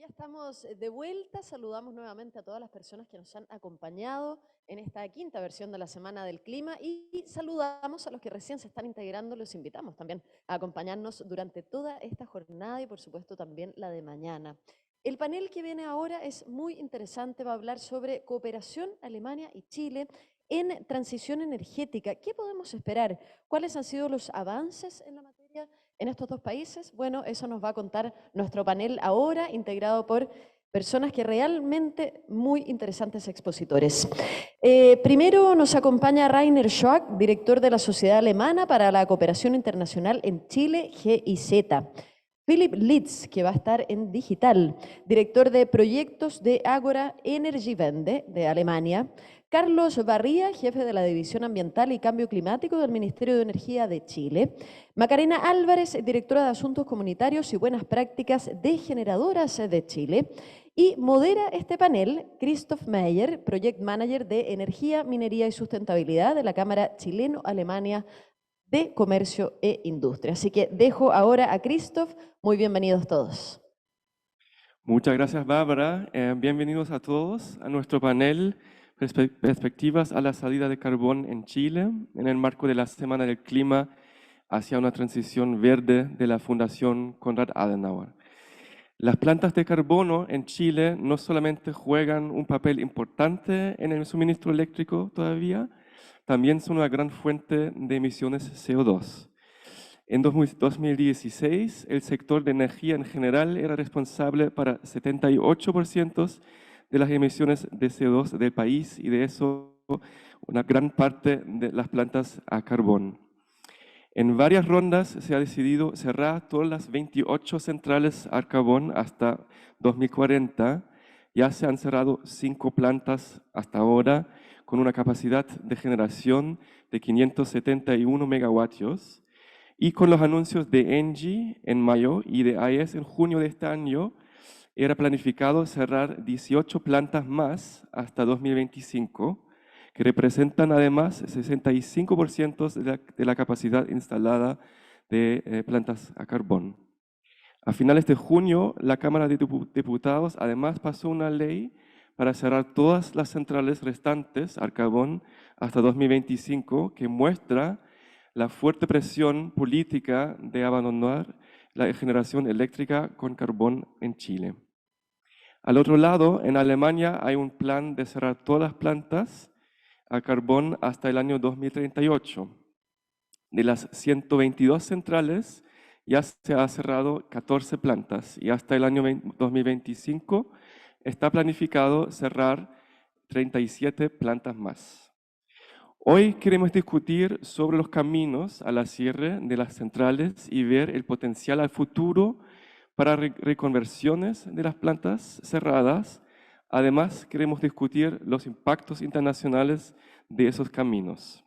Estamos de vuelta, saludamos nuevamente a todas las personas que nos han acompañado en esta quinta versión de la Semana del Clima y saludamos a los que recién se están integrando, los invitamos también a acompañarnos durante toda esta jornada y por supuesto también la de mañana. El panel que viene ahora es muy interesante, va a hablar sobre cooperación Alemania y Chile en transición energética. ¿Qué podemos esperar? ¿Cuáles han sido los avances en la materia en estos dos países? Bueno, eso nos va a contar nuestro panel ahora, integrado por personas que realmente muy interesantes expositores. Primero nos acompaña Rainer Schoak, director de la Sociedad Alemana para la Cooperación Internacional en Chile, GIZ. Philipp Litz, que va a estar en digital, director de proyectos de Agora Energiewende de Alemania. Carlos Barría, jefe de la División Ambiental y Cambio Climático del Ministerio de Energía de Chile. Macarena Álvarez, directora de Asuntos Comunitarios y Buenas Prácticas de Generadoras de Chile. Y modera este panel Christoph Meyer, Project Manager de Energía, Minería y Sustentabilidad de la Cámara Chileno-Alemania de Comercio e Industria. Así que dejo ahora a Christoph. Muy bienvenidos todos. Muchas gracias, Bárbara. Bienvenidos a todos a nuestro panel Perspectivas a la salida de carbón en Chile, en el marco de la Semana del Clima hacia una transición verde de la Fundación Konrad Adenauer. Las plantas de carbono en Chile no solamente juegan un papel importante en el suministro eléctrico todavía, también son una gran fuente de emisiones CO2. En 2016, el sector de energía en general era responsable para 78% de las emisiones de CO2 del país y de eso una gran parte de las plantas a carbón. En varias rondas se ha decidido cerrar todas las 28 centrales a carbón hasta 2040. Ya se han cerrado 5 plantas hasta ahora con una capacidad de generación de 571 megavatios. Y con los anuncios de ENGIE en mayo y de AES en junio de este año, era planificado cerrar 18 plantas más hasta 2025, que representan además 65% de la capacidad instalada de plantas a carbón. A finales de junio, la Cámara de Diputados además pasó una ley para cerrar todas las centrales restantes al carbón hasta 2025, que muestra la fuerte presión política de abandonar la generación eléctrica con carbón en Chile. Al otro lado, en Alemania hay un plan de cerrar todas las plantas a carbón hasta el año 2038. De las 122 centrales, ya se ha cerrado 14 plantas y hasta el año 2025 está planificado cerrar 37 plantas más. Hoy queremos discutir sobre los caminos a la cierre de las centrales y ver el potencial al futuro para reconversiones de las plantas cerradas. Además, queremos discutir los impactos internacionales de esos caminos.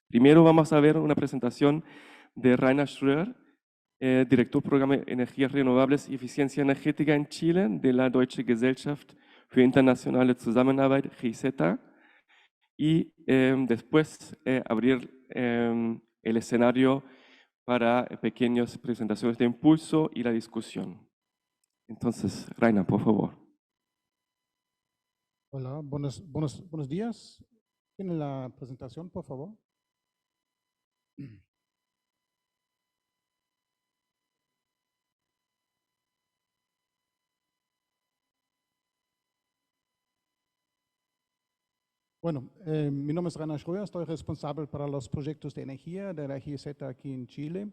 Primero vamos a ver una presentación de Rainer Schröer, director del Programa de Energías Renovables y Eficiencia Energética en Chile de la Deutsche Gesellschaft für internationale Zusammenarbeit, GIZ, y después abrir el escenario para pequeñas presentaciones de impulso y la discusión. Entonces, Rainer, por favor. Hola, buenos días. ¿Tiene la presentación, por favor? Bueno, mi nombre es Rainer Schröer, estoy responsable para los proyectos de energía de la GIZ aquí en Chile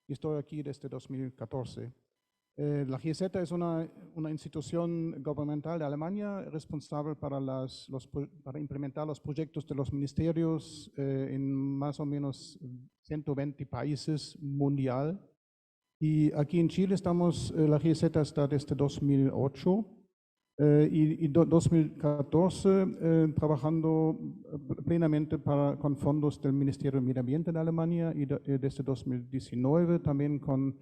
y estoy aquí desde 2014. La GIZ es una institución gubernamental de Alemania responsable para implementar los proyectos de los ministerios en más o menos 120 países mundial. Y aquí en Chile la GIZ está desde 2008 y 2014 trabajando plenamente con fondos del Ministerio de Medio Ambiente de Alemania y desde 2019 también con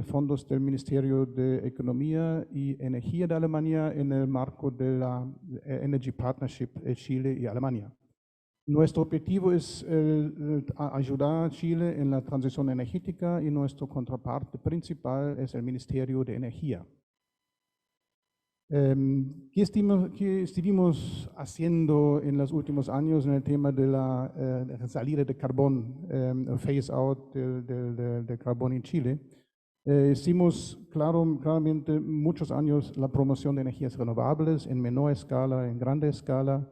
fondos del Ministerio de Economía y Energía de Alemania en el marco de la Energy Partnership Chile y Alemania. Nuestro objetivo es ayudar a Chile en la transición energética y nuestra contraparte principal es el Ministerio de Energía. ¿Qué estuvimos haciendo en los últimos años en el tema de la salida de carbón, phase out del carbón en Chile? Hicimos claramente muchos años la promoción de energías renovables en menor escala, en grande escala.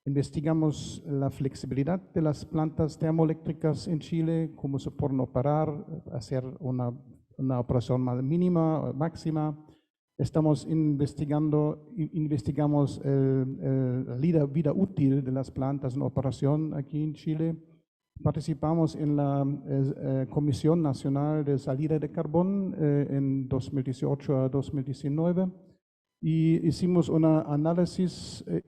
Investigamos la flexibilidad de las plantas termoeléctricas en Chile, cómo se pueden operar, hacer una operación más mínima o máxima. Estamos investigamos la vida útil de las plantas en operación aquí en Chile. Participamos en la Comisión Nacional de Salida de Carbón en 2018 a 2019 y hicimos un análisis de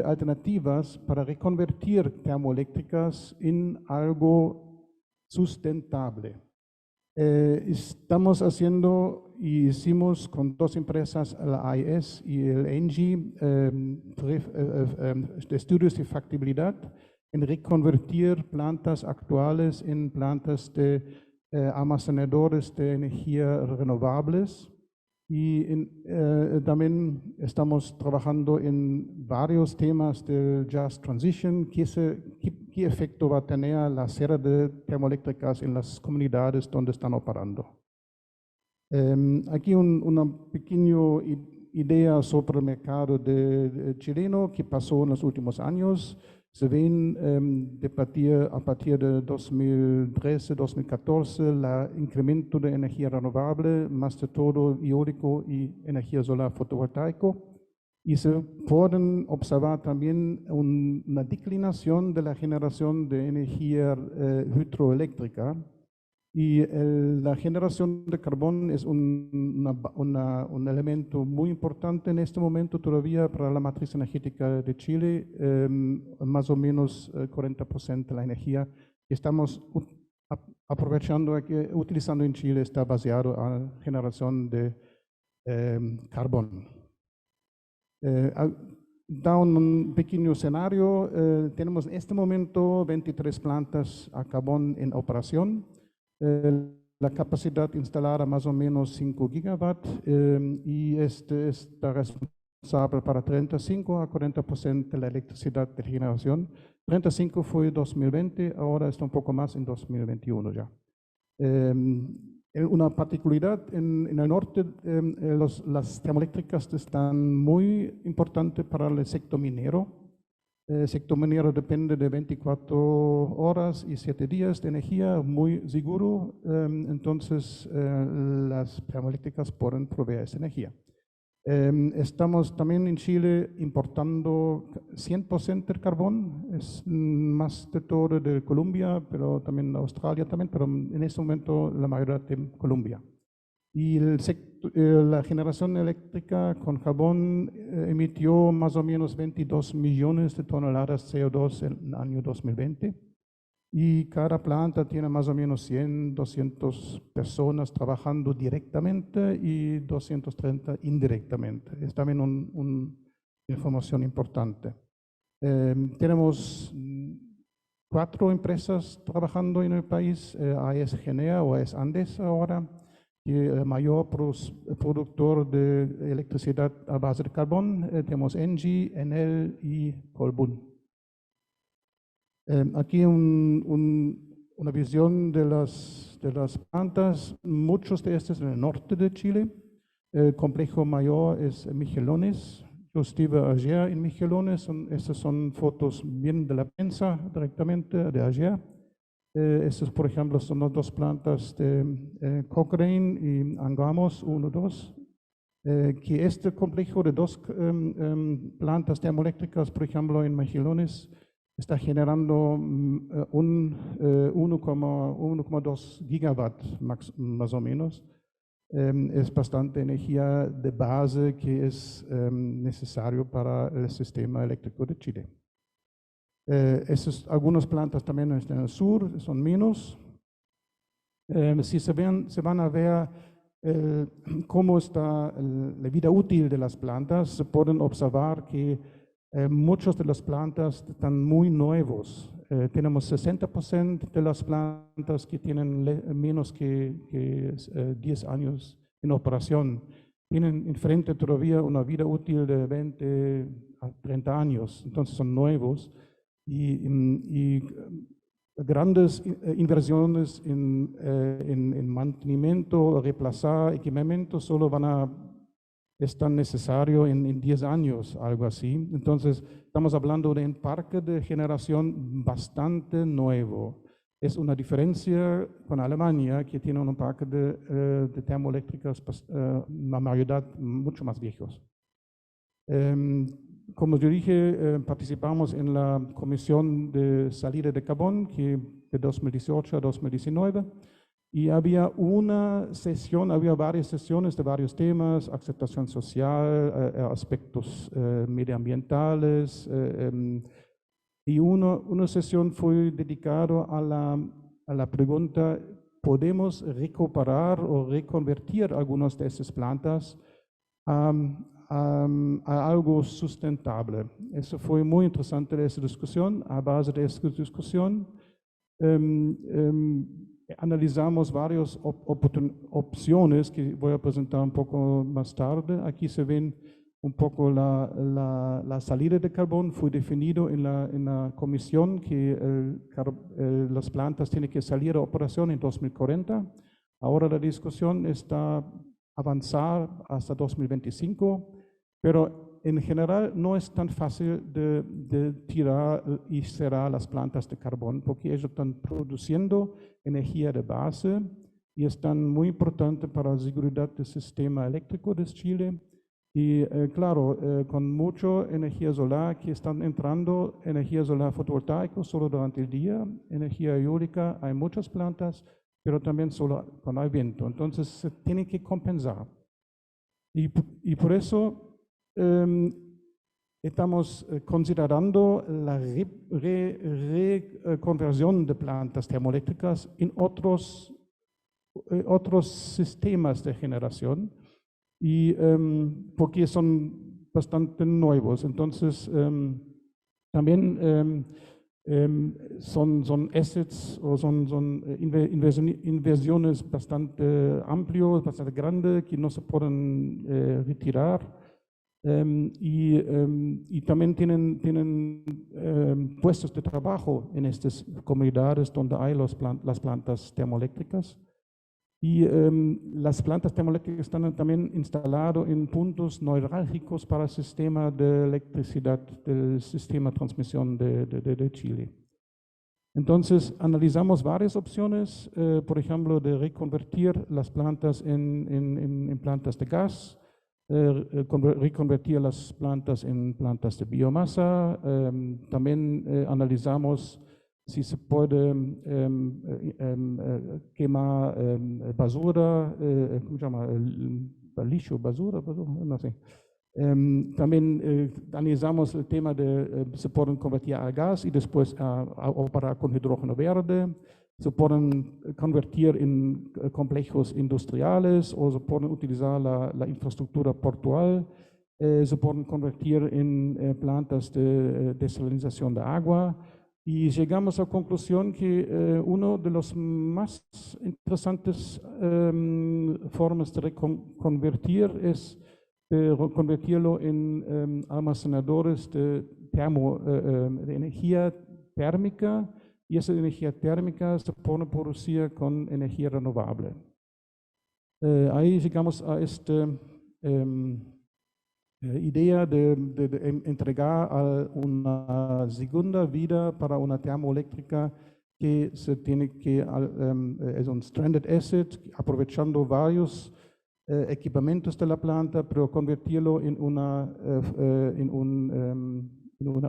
alternativas para reconvertir termoeléctricas en algo sustentable. Estamos haciendo y hicimos con dos empresas, la AES y el ENGIE, estudios de factibilidad en reconvertir plantas actuales en plantas de almacenadores de energía renovables. Y también estamos trabajando en varios temas de Just Transition, qué efecto va a tener la serie de termoeléctricas en las comunidades donde están operando. Aquí una pequeña idea sobre el mercado chileno que pasó en los últimos años. Se ven a partir de 2013-2014 el incremento de energía renovable, más de todo eólico y energía solar fotovoltaico. Y se pueden observar también una declinación de la generación de energía hidroeléctrica. Y la generación de carbón es un elemento muy importante en este momento todavía para la matriz energética de Chile, más o menos 40% de la energía que estamos aprovechando aquí, utilizando en Chile, está basado en la generación de carbón. Da un pequeño escenario, tenemos en este momento 23 plantas a carbón en operación. La capacidad instalada más o menos 5 gigawatts y está responsable para 35 a 40% de la electricidad de generación. 35 fue en 2020, ahora está un poco más en 2021 ya. Una particularidad en el norte, las termoeléctricas están muy importantes para el sector minero. El sector minero depende de 24 horas y 7 días de energía, muy seguro, entonces las termoeléctricas pueden proveer esa energía. Estamos también en Chile importando 100% del carbón, es más de todo de Colombia, pero también Australia también, pero en este momento la mayoría de Colombia. Y la generación eléctrica con carbón emitió más o menos 22 millones de toneladas de CO2 en el año 2020. Y cada planta tiene más o menos 100, 200 personas trabajando directamente y 230 indirectamente. Es también una información importante. Tenemos 4 empresas trabajando en el país, AES Genea o AES Andes ahora, el mayor productor de electricidad a base de carbón. Tenemos ENGIE, Enel y Colbún. Aquí una visión de las plantas, muchos de estas en el norte de Chile. El complejo mayor es Mijelones. Yo estuve ayer en Mijelones, estas son fotos bien de la prensa directamente de ayer. Estas, por ejemplo, son las 2 plantas de Cochrane y Angamos 1, 2. Que este complejo de 2 plantas termoeléctricas, por ejemplo, en Mijelones, está generando 1,2 gigawatts más o menos. Es bastante energía de base que es necesario para el sistema eléctrico de Chile. Algunas plantas también están en el sur, son menos. Si se van a ver cómo está la vida útil de las plantas, se pueden observar que muchas de las plantas están muy nuevos. Tenemos 60% de las plantas que tienen menos que 10 años en operación. tienen enfrente todavía una vida útil de 20 a 30 años, entonces son nuevos y grandes inversiones en mantenimiento, reemplazar equipamiento solo es tan necesario en 10 años, algo así. Entonces, estamos hablando de un parque de generación bastante nuevo. Es una diferencia con Alemania, que tiene un parque de termoeléctricas, la mayoría mucho más viejos. Como yo dije, participamos en la Comisión de Salida de Carbón, que de 2018 a 2019. Y había había varias sesiones de varios temas: aceptación social, aspectos medioambientales, y una sesión fue dedicada a la pregunta: ¿podemos recuperar o reconvertir algunas de esas plantas a algo sustentable? Eso fue muy interesante, esa discusión. A base de esa discusión, analizamos varias opciones que voy a presentar un poco más tarde. Aquí se ven un poco la salida de carbón. Fue definido en la comisión que las plantas tienen que salir a operación en 2040. Ahora la discusión está avanzar hasta 2025, pero en general no es tan fácil de tirar y cerrar las plantas de carbón, porque ellos están produciendo energía de base y están muy importantes para la seguridad del sistema eléctrico de Chile. Y claro, con mucha energía solar que están entrando, energía solar fotovoltaica solo durante el día, energía eólica, hay muchas plantas, pero también solo cuando hay viento. Entonces se tiene que compensar. Y por eso estamos considerando la reconversión de plantas termoeléctricas en otros sistemas de generación, y porque son bastante nuevos. Entonces, también son assets o son inversiones bastante amplios, bastante grandes, que no se pueden retirar. Y también tienen puestos de trabajo en estas comunidades donde hay las plantas termoeléctricas. Y las plantas termoeléctricas están también instaladas en puntos neurálgicos para el sistema de electricidad del sistema de transmisión de Chile. Entonces, analizamos varias opciones, por ejemplo, de reconvertir las plantas en plantas de gas, reconvertir las plantas en plantas de biomasa. También analizamos si se puede quemar basura, ¿cómo se llama? Basura, no sé. También analizamos el tema de se pueden convertir a gas y después a operar con hidrógeno verde. Se pueden convertir en complejos industriales o se pueden utilizar la infraestructura portual. Se pueden convertir en plantas de desalinización de agua. Y llegamos a la conclusión que una de las más interesantes formas de reconvertir es convertirlo en almacenadores de energía térmica, y esa energía térmica se puede producir con energía renovable. Ahí llegamos a esta idea de entregar una segunda vida para una termoeléctrica que se tiene que, es un stranded asset, aprovechando varios equipamientos de la planta, pero convertirlo en una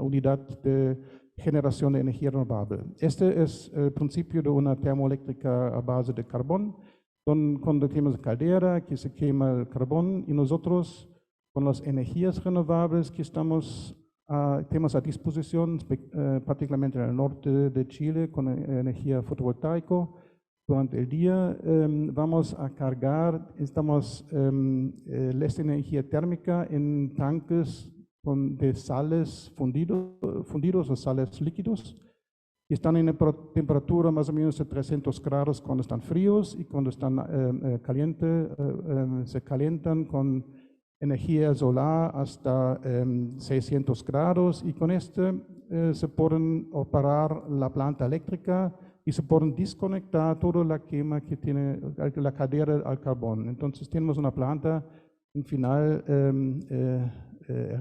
unidad de generación de energía renovable. Este es el principio de una termoeléctrica a base de carbón, cuando tenemos caldera que se quema el carbón, y nosotros con las energías renovables que tenemos a disposición, particularmente en el norte de Chile, con energía fotovoltaica. Durante el día vamos a cargar esta energía térmica en tanques de sales fundidos o sales líquidos, y están en temperatura más o menos de 300 grados cuando están fríos y cuando están calientes, se calientan con energía solar hasta 600 grados y con se pueden operar la planta eléctrica y se pueden desconectar toda la quema que tiene la cadena al carbón. Entonces tenemos una planta en final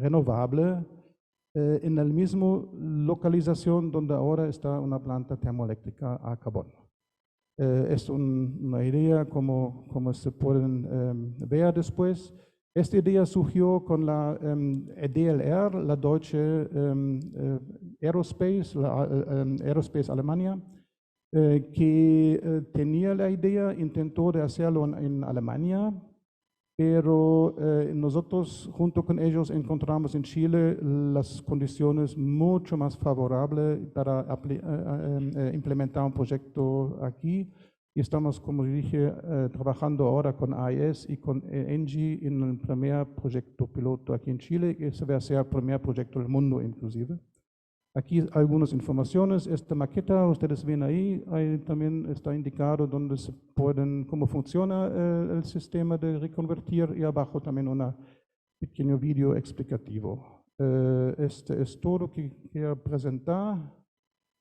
renovable en la misma localización donde ahora está una planta termoeléctrica a carbón. Es una idea como se pueden ver después. Esta idea surgió con la DLR, la Deutsche Aerospace, Aerospace Alemania, que tenía la idea, intentó de hacerlo en Alemania, pero nosotros junto con ellos encontramos en Chile las condiciones mucho más favorables para implementar un proyecto aquí. Y estamos, como dije, trabajando ahora con AES y con ENGIE en el primer proyecto piloto aquí en Chile, que se va a ser el primer proyecto del mundo inclusive. Aquí algunas informaciones, esta maqueta, ustedes ven ahí también está indicado dónde se pueden, cómo funciona el sistema de reconvertir y abajo también un pequeño video explicativo. Este es todo que quiero presentar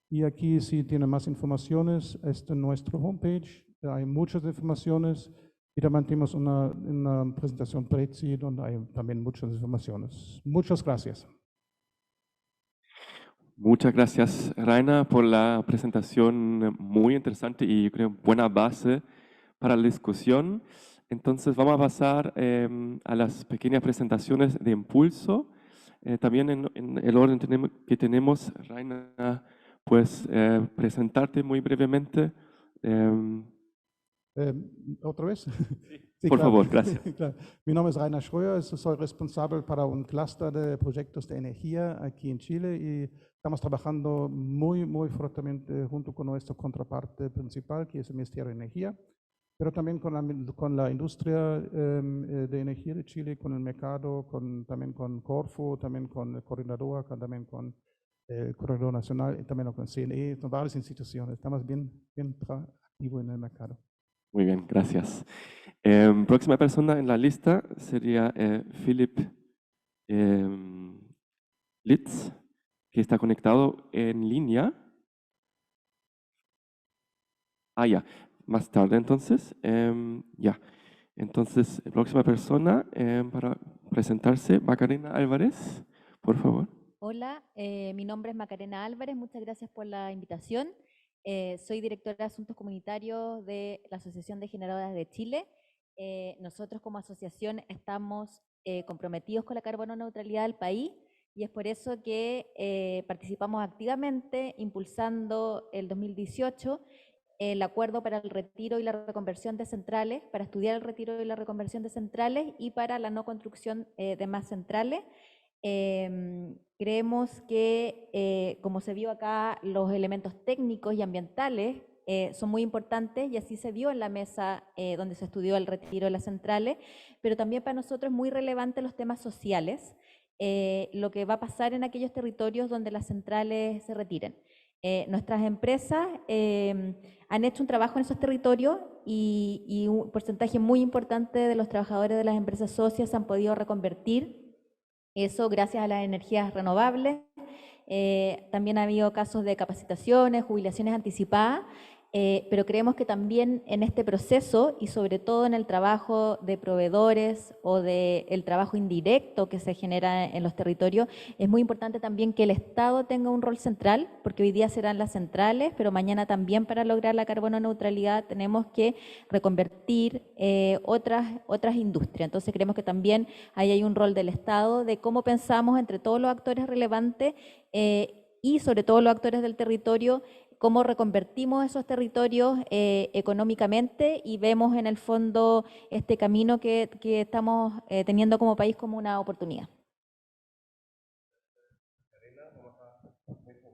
y aquí si tienen más informaciones, este es nuestro homepage, hay muchas informaciones y también tenemos una presentación Prezi donde hay también muchas informaciones. Muchas gracias. Muchas gracias, Raina, por la presentación muy interesante y yo creo buena base para la discusión. Entonces vamos a pasar a las pequeñas presentaciones de impulso. También en el orden que tenemos, Raina, pues presentarte muy brevemente. ¿Otra vez? Sí, por favor, gracias. Claro. Mi nombre es Rainer Schröer, soy responsable para un clúster de proyectos de energía aquí en Chile y estamos trabajando muy fuertemente junto con nuestra contraparte principal, que es el Ministerio de Energía, pero también con la industria de energía de Chile, con el mercado, también con Corfo, también con el Coordinador, también con el Corredor Nacional y también con CNE, con varias instituciones. Estamos bien activos en el mercado. Muy bien, gracias. Próxima persona en la lista sería Philip Litz, que está conectado en línea. Ya, más tarde entonces. Ya, entonces, próxima persona para presentarse, Macarena Álvarez, por favor. Hola, mi nombre es Macarena Álvarez, muchas gracias por la invitación. Soy directora de Asuntos Comunitarios de la Asociación de Generadoras de Chile. Nosotros como asociación estamos comprometidos con la carbono neutralidad del país y es por eso que participamos activamente impulsando el 2018 el acuerdo para el retiro y la reconversión de centrales, para estudiar el retiro y la reconversión de centrales y para la no construcción de más centrales. Creemos que, como se vio acá, los elementos técnicos y ambientales son muy importantes y así se vio en la mesa donde se estudió el retiro de las centrales, pero también para nosotros es muy relevante los temas sociales, lo que va a pasar en aquellos territorios donde las centrales se retiren. Nuestras empresas han hecho un trabajo en esos territorios y un porcentaje muy importante de los trabajadores de las empresas socias han podido reconvertir. Eso gracias a las energías renovables. También ha habido casos de capacitaciones, jubilaciones anticipadas, pero creemos que también en este proceso y sobre todo en el trabajo de proveedores o del trabajo indirecto que se genera en los territorios, es muy importante también que el Estado tenga un rol central, porque hoy día serán las centrales, pero mañana también para lograr la carbono neutralidad tenemos que reconvertir otras industrias. Entonces creemos que también ahí hay un rol del Estado de cómo pensamos entre todos los actores relevantes y sobre todo los actores del territorio, cómo reconvertimos esos territorios económicamente y vemos en el fondo este camino que estamos teniendo como país como una oportunidad.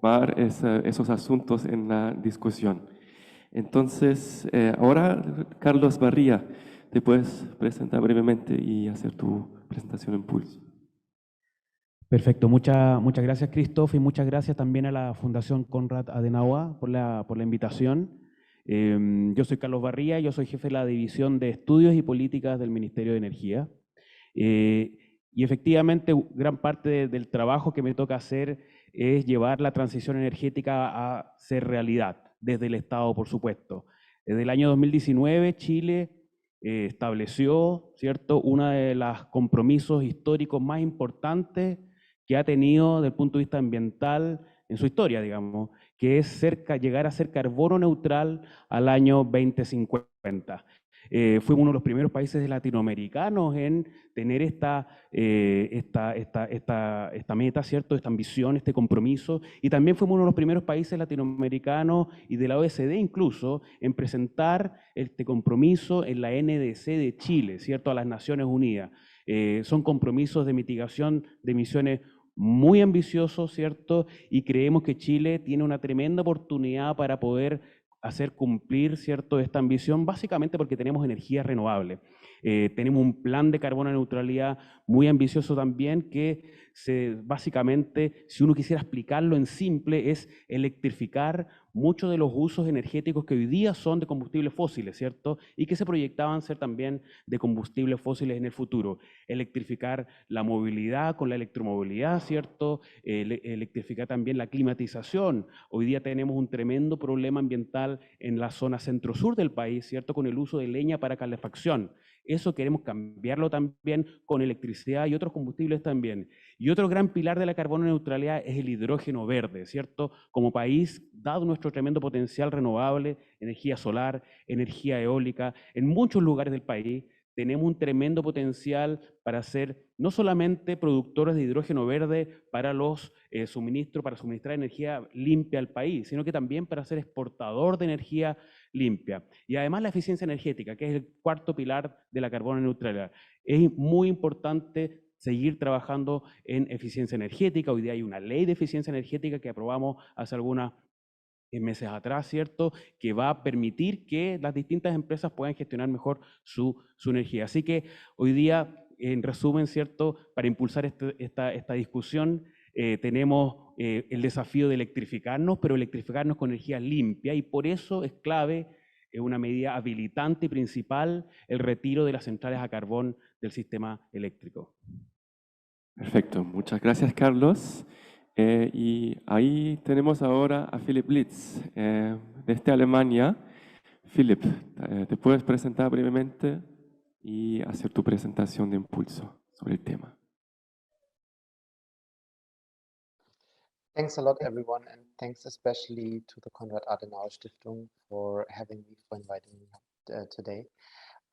Tomar esos asuntos en la discusión. Entonces, ahora, Carlos Barría, te puedes presentar brevemente y hacer tu presentación en pulso. Perfecto, muchas gracias, Christoph, y muchas gracias también a la Fundación Konrad Adenauer por la invitación. Yo soy Carlos Barría, yo soy jefe de la División de Estudios y Políticas del Ministerio de Energía. Y efectivamente, gran parte del trabajo que me toca hacer es llevar la transición energética a ser realidad, desde el Estado, por supuesto. Desde el año 2019, Chile estableció, ¿cierto?, uno de los compromisos históricos más importantes que ha tenido desde el punto de vista ambiental en su historia, digamos, que es llegar a ser carbono neutral al año 2050. Fuimos uno de los primeros países latinoamericanos en tener esta meta, ¿cierto?, esta ambición, este compromiso, y también fuimos uno de los primeros países latinoamericanos y de la OECD incluso en presentar este compromiso en la NDC de Chile, ¿cierto?, a las Naciones Unidas. Son compromisos de mitigación de emisiones muy ambiciosos, ¿cierto? Y creemos que Chile tiene una tremenda oportunidad para poder hacer cumplir, ¿cierto?, esta ambición, básicamente porque tenemos energía renovable. Tenemos un plan de carbono neutralidad muy ambicioso también que básicamente, si uno quisiera explicarlo en simple, es electrificar muchos de los usos energéticos que hoy día son de combustibles fósiles, ¿cierto? Y que se proyectaban ser también de combustibles fósiles en el futuro. Electrificar la movilidad con la electromovilidad, ¿cierto? Electrificar también la climatización. Hoy día tenemos un tremendo problema ambiental en la zona centro-sur del país, ¿cierto?, con el uso de leña para calefacción. Eso queremos cambiarlo también con electricidad y otros combustibles también. Y otro gran pilar de la carbono neutralidad es el hidrógeno verde, ¿cierto? Como país, dado nuestro tremendo potencial renovable, energía solar, energía eólica, en muchos lugares del país tenemos un tremendo potencial para ser no solamente productores de hidrógeno verde para los suministros, para suministrar energía limpia al país, sino que también para ser exportador de energía limpia. Y además la eficiencia energética, que es el cuarto pilar de la carbono neutralidad. Es muy importante seguir trabajando en eficiencia energética. Hoy día hay una ley de eficiencia energética que aprobamos hace algunos meses atrás, ¿cierto?, que va a permitir que las distintas empresas puedan gestionar mejor su energía. Así que hoy día, en resumen, ¿cierto?, para impulsar esta discusión, tenemos el desafío de electrificarnos, pero electrificarnos con energía limpia, y por eso es clave una medida habilitante y principal el retiro de las centrales a carbón del sistema eléctrico. Perfecto, muchas gracias, Carlos. Y ahí tenemos ahora a Philipp Litz, desde Alemania. Philipp, ¿te puedes presentar brevemente y hacer tu presentación de impulso sobre el tema? Thanks a lot, everyone, and thanks especially to the Konrad Adenauer Stiftung for having me, for inviting me today.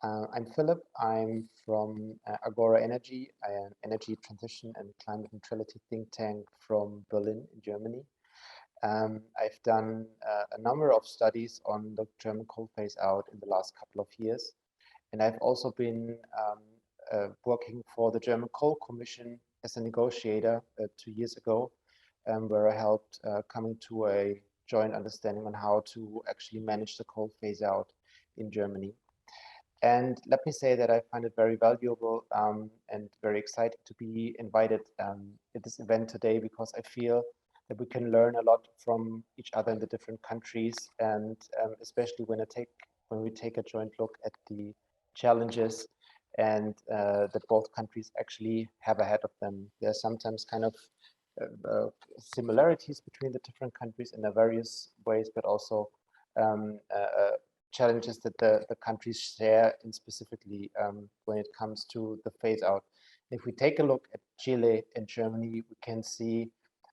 I'm Philip. I'm from Agora Energy, an energy transition and climate neutrality think tank from Berlin in Germany. I've done a number of studies on the German coal phase out in the last couple of years. And I've also been working for the German Coal Commission as a negotiator 2 years ago, where I helped coming to a joint understanding on how to actually manage the coal phase out in Germany. And let me say that I find it very valuable and very exciting to be invited at this event today, because I feel that we can learn a lot from each other in the different countries, and especially when we take a joint look at the challenges and that both countries actually have ahead of them. There are sometimes kind of similarities between the different countries in various ways, but also challenges that the countries share, and specifically when it comes to the phase out. If we take a look at Chile and Germany, we can see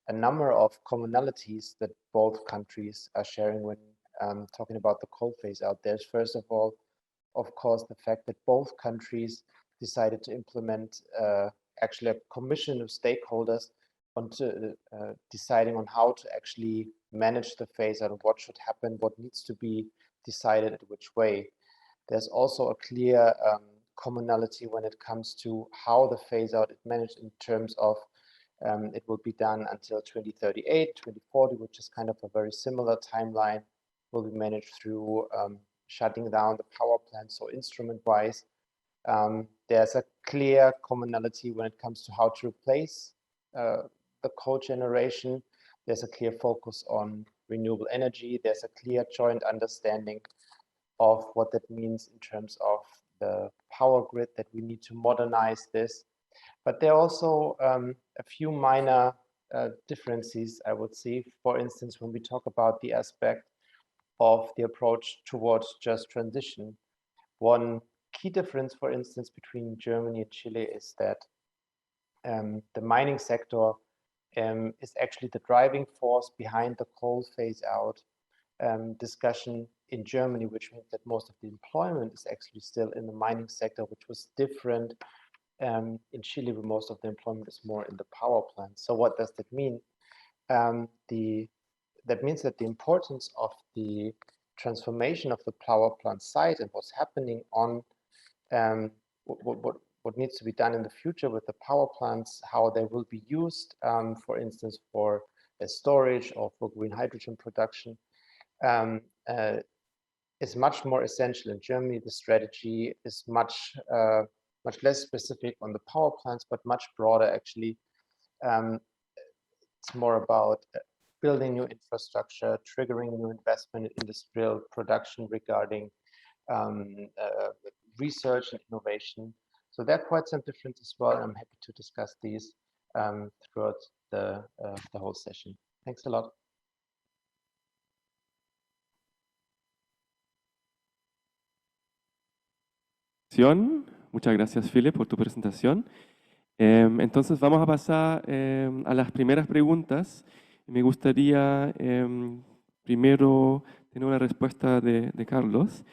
a number of commonalities that both countries are sharing when talking about the coal phase out. There's first of all, of course, the fact that both countries decided to implement actually a commission of stakeholders on deciding on how to actually manage the phase out, and what should happen, what needs to be decided in which way. There's also a clear commonality when it comes to how the phase out is managed in terms of it will be done until 2038, 2040, which is kind of a very similar timeline, will be managed through shutting down the power plants. So instrument-wise, there's a clear commonality when it comes to how to replace the coal generation. There's a clear focus on renewable energy. There's a clear joint understanding of what that means in terms of the power grid, that we need to modernize this. But there are also a few minor differences, I would say. For instance, when we talk about the aspect of the approach towards just transition, one key difference, for instance, between Germany and Chile is that the mining sector is actually the driving force behind the coal phase out discussion in Germany, which means that most of the employment is actually still in the mining sector, which was different in Chile, where most of the employment is more in the power plant. So what does that mean? That means that the importance of the transformation of the power plant site and what's happening on what needs to be done in the future with the power plants, how they will be used, for instance, for storage or for green hydrogen production, is much more essential in Germany. The strategy is much less specific on the power plants, but much broader actually. It's more about building new infrastructure, triggering new investment in industrial production regarding research and innovation. So there are quite some differences as well, and I'm happy to discuss these throughout the whole session. Thanks a lot. Muchas gracias, Philip, por tu presentación. Entonces vamos a pasar a las primeras preguntas. Me gustaría primero tener una respuesta de Carlos.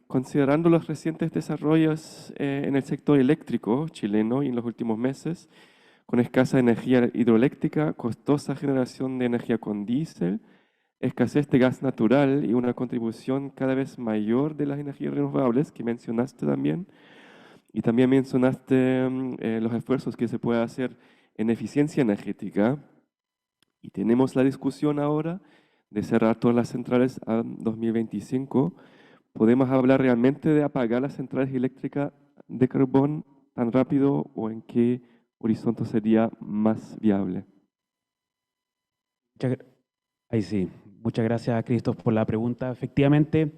Considerando los recientes desarrollos en el sector eléctrico chileno y en los últimos meses, con escasa energía hidroeléctrica, costosa generación de energía con diésel, escasez de gas natural y una contribución cada vez mayor de las energías renovables, que mencionaste también, y también mencionaste los esfuerzos que se puede hacer en eficiencia energética, y tenemos la discusión ahora de cerrar todas las centrales a 2025. ¿Podemos hablar realmente de apagar las centrales eléctricas de carbón tan rápido, o en qué horizonte sería más viable? Ahí sí. Muchas gracias, Christoph, por la pregunta. Efectivamente,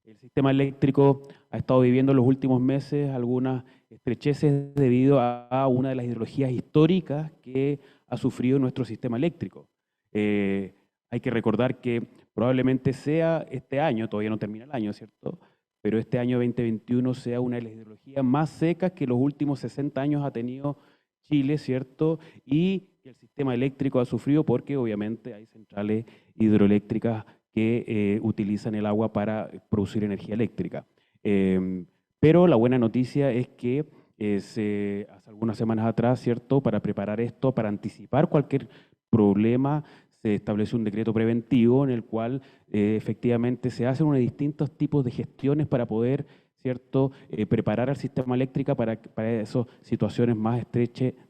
el sistema eléctrico ha estado viviendo en los últimos meses algunas estrecheces debido a una de las ideologías históricas que ha sufrido nuestro sistema eléctrico. Hay que recordar que probablemente sea este año, todavía no termina el año, ¿cierto? Pero este año 2021 sea una de las ideologías más secas que los últimos 60 años ha tenido Chile, ¿cierto? Y el sistema eléctrico ha sufrido porque obviamente hay centrales hidroeléctricas que utilizan el agua para producir energía eléctrica. Pero la buena noticia es que hace algunas semanas atrás, ¿cierto? Para preparar esto, para anticipar cualquier problema, se estableció un decreto preventivo en el cual efectivamente se hacen unos distintos tipos de gestiones para poder, ¿cierto?, preparar al sistema eléctrico para esas situaciones más de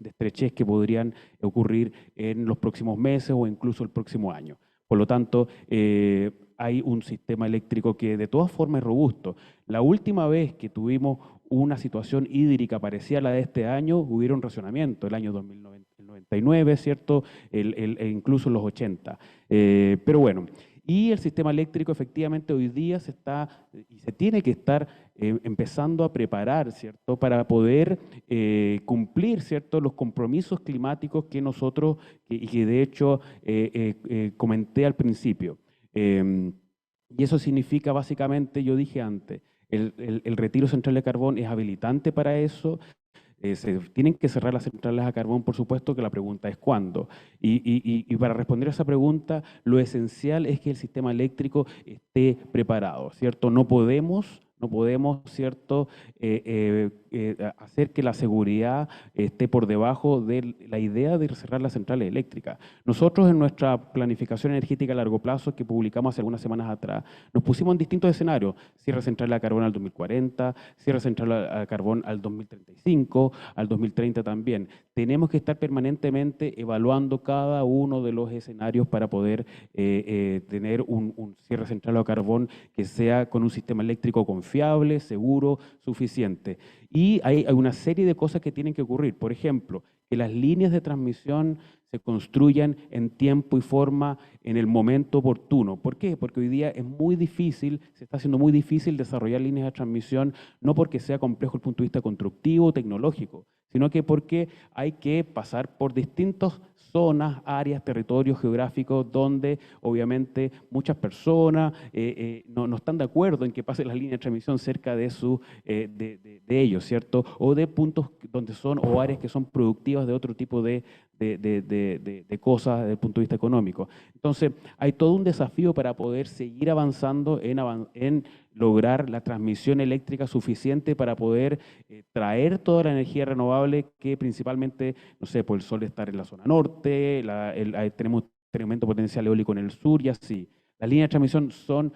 estrechez que podrían ocurrir en los próximos meses o incluso el próximo año. Por lo tanto, hay un sistema eléctrico que de todas formas es robusto. La última vez que tuvimos una situación hídrica parecida a la de este año, hubieron racionamiento, el año 2099, ¿cierto? Incluso en los 80. Pero bueno, y el sistema eléctrico efectivamente hoy día se tiene que estar empezando a preparar, ¿cierto? Para poder cumplir, ¿cierto?, los compromisos climáticos que nosotros, y que de hecho comenté al principio. Y eso significa básicamente, yo dije antes, el retiro central de carbón es habilitante para eso. Se tienen que cerrar las centrales a carbón, por supuesto, que la pregunta es ¿cuándo? Y para responder a esa pregunta, lo esencial es que el sistema eléctrico esté preparado, ¿cierto? No podemos, ¿cierto?, hacer que la seguridad esté por debajo de la idea de cerrar las centrales eléctricas. Nosotros en nuestra planificación energética a largo plazo que publicamos hace algunas semanas atrás, nos pusimos en distintos escenarios: cierre central a carbón al 2040, cierre central a carbón al 2035, al 2030 también. Tenemos que estar permanentemente evaluando cada uno de los escenarios para poder tener un cierre central a carbón que sea con un sistema eléctrico confiable, seguro, suficiente. Y hay una serie de cosas que tienen que ocurrir. Por ejemplo, que las líneas de transmisión se construyan en tiempo y forma en el momento oportuno. ¿Por qué? Porque hoy día es muy difícil, se está haciendo muy difícil desarrollar líneas de transmisión, no porque sea complejo desde el punto de vista constructivo o tecnológico, sino que porque hay que pasar por distintas zonas, áreas, territorios geográficos donde obviamente muchas personas no están de acuerdo en que pase la línea de transmisión cerca de ellos, ¿cierto? O de puntos donde son, o áreas que son productivas de otro tipo de cosas desde el punto de vista económico. Entonces, hay todo un desafío para poder seguir avanzando en lograr la transmisión eléctrica suficiente para poder traer toda la energía renovable que principalmente, no sé, por el sol estar en la zona norte, tenemos tremendo potencial eólico en el sur y así. Las líneas de transmisión son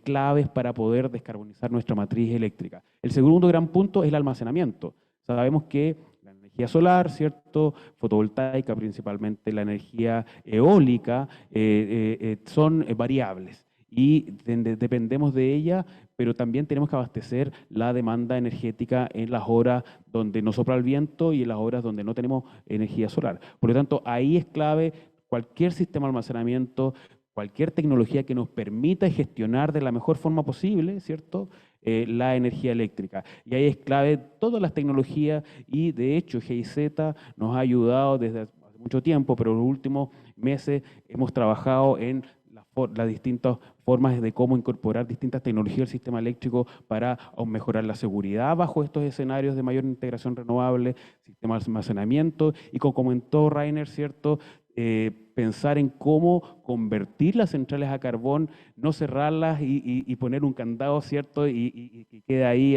claves para poder descarbonizar nuestra matriz eléctrica. El segundo gran punto es el almacenamiento. Sabemos que la energía solar, ¿cierto? Fotovoltaica, principalmente la energía eólica, son variables y dependemos de ella, pero también tenemos que abastecer la demanda energética en las horas donde no sopla el viento y en las horas donde no tenemos energía solar. Por lo tanto, ahí es clave cualquier sistema de almacenamiento, cualquier tecnología que nos permita gestionar de la mejor forma posible, ¿cierto?, la energía eléctrica. Y ahí es clave todas las tecnologías y de hecho GIZ nos ha ayudado desde hace mucho tiempo, pero en los últimos meses hemos trabajado en las distintas formas de cómo incorporar distintas tecnologías al sistema eléctrico para mejorar la seguridad bajo estos escenarios de mayor integración renovable, sistema de almacenamiento y como comentó Rainer, ¿cierto?, pensar en cómo convertir las centrales a carbón, no cerrarlas y poner un candado, ¿cierto?, y que quede ahí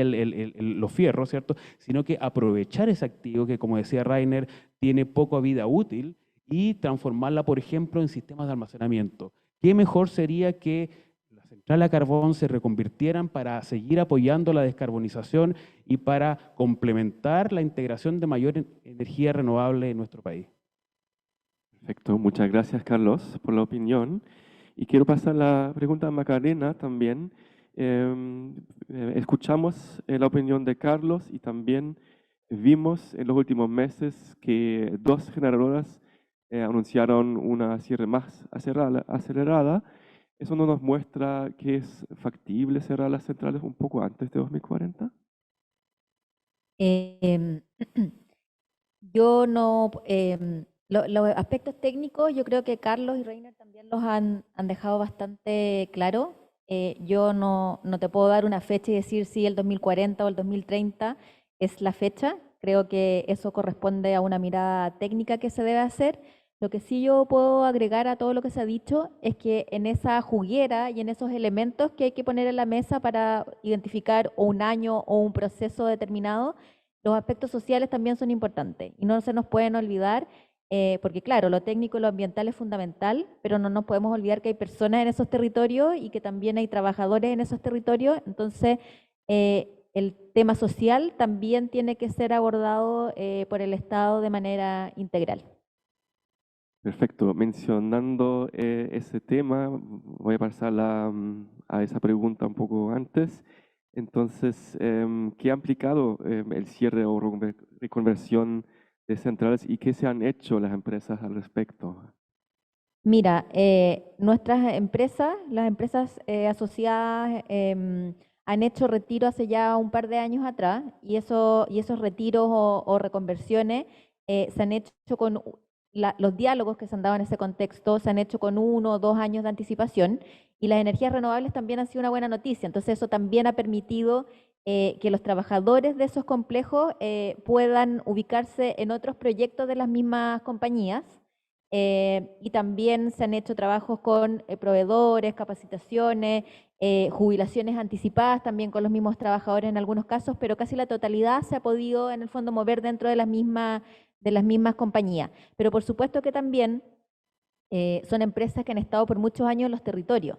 los fierros, ¿cierto?, sino que aprovechar ese activo que, como decía Rainer, tiene poca vida útil y transformarla, por ejemplo, en sistemas de almacenamiento. ¿Qué mejor sería que las centrales a carbón se reconvirtieran para seguir apoyando la descarbonización y para complementar la integración de mayor energía renovable en nuestro país? Perfecto, muchas gracias Carlos por la opinión. Y quiero pasar la pregunta a Macarena también. Escuchamos la opinión de Carlos y también vimos en los últimos meses que dos generadoras anunciaron una cierre más acelerada. ¿Eso no nos muestra que es factible cerrar las centrales un poco antes de 2040? Yo no, los aspectos técnicos yo creo que Carlos y Reiner también los han dejado bastante claro. Yo no te puedo dar una fecha y decir si el 2040 o el 2030 es la fecha. Creo que eso corresponde a una mirada técnica que se debe hacer. Lo que sí yo puedo agregar a todo lo que se ha dicho es que en esa juguera y en esos elementos que hay que poner en la mesa para identificar o un año o un proceso determinado, los aspectos sociales también son importantes y no se nos pueden olvidar, porque claro, lo técnico y lo ambiental es fundamental, pero no nos podemos olvidar que hay personas en esos territorios y que también hay trabajadores en esos territorios, entonces el tema social también tiene que ser abordado por el Estado de manera integral. Perfecto. Mencionando ese tema, voy a pasar a esa pregunta un poco antes. Entonces, ¿qué ha implicado el cierre o reconversión de centrales y qué se han hecho las empresas al respecto? Mira, nuestras empresas, las empresas asociadas han hecho retiro hace ya un par de años atrás y esos retiros o reconversiones se han hecho con los diálogos que se han dado en ese contexto, se han hecho con 1 o 2 años de anticipación y las energías renovables también han sido una buena noticia. Entonces eso también ha permitido que los trabajadores de esos complejos puedan ubicarse en otros proyectos de las mismas compañías. Y también se han hecho trabajos con proveedores, capacitaciones, jubilaciones anticipadas también con los mismos trabajadores en algunos casos, pero casi la totalidad se ha podido en el fondo mover dentro de las mismas compañías. Pero por supuesto que también son empresas que han estado por muchos años en los territorios.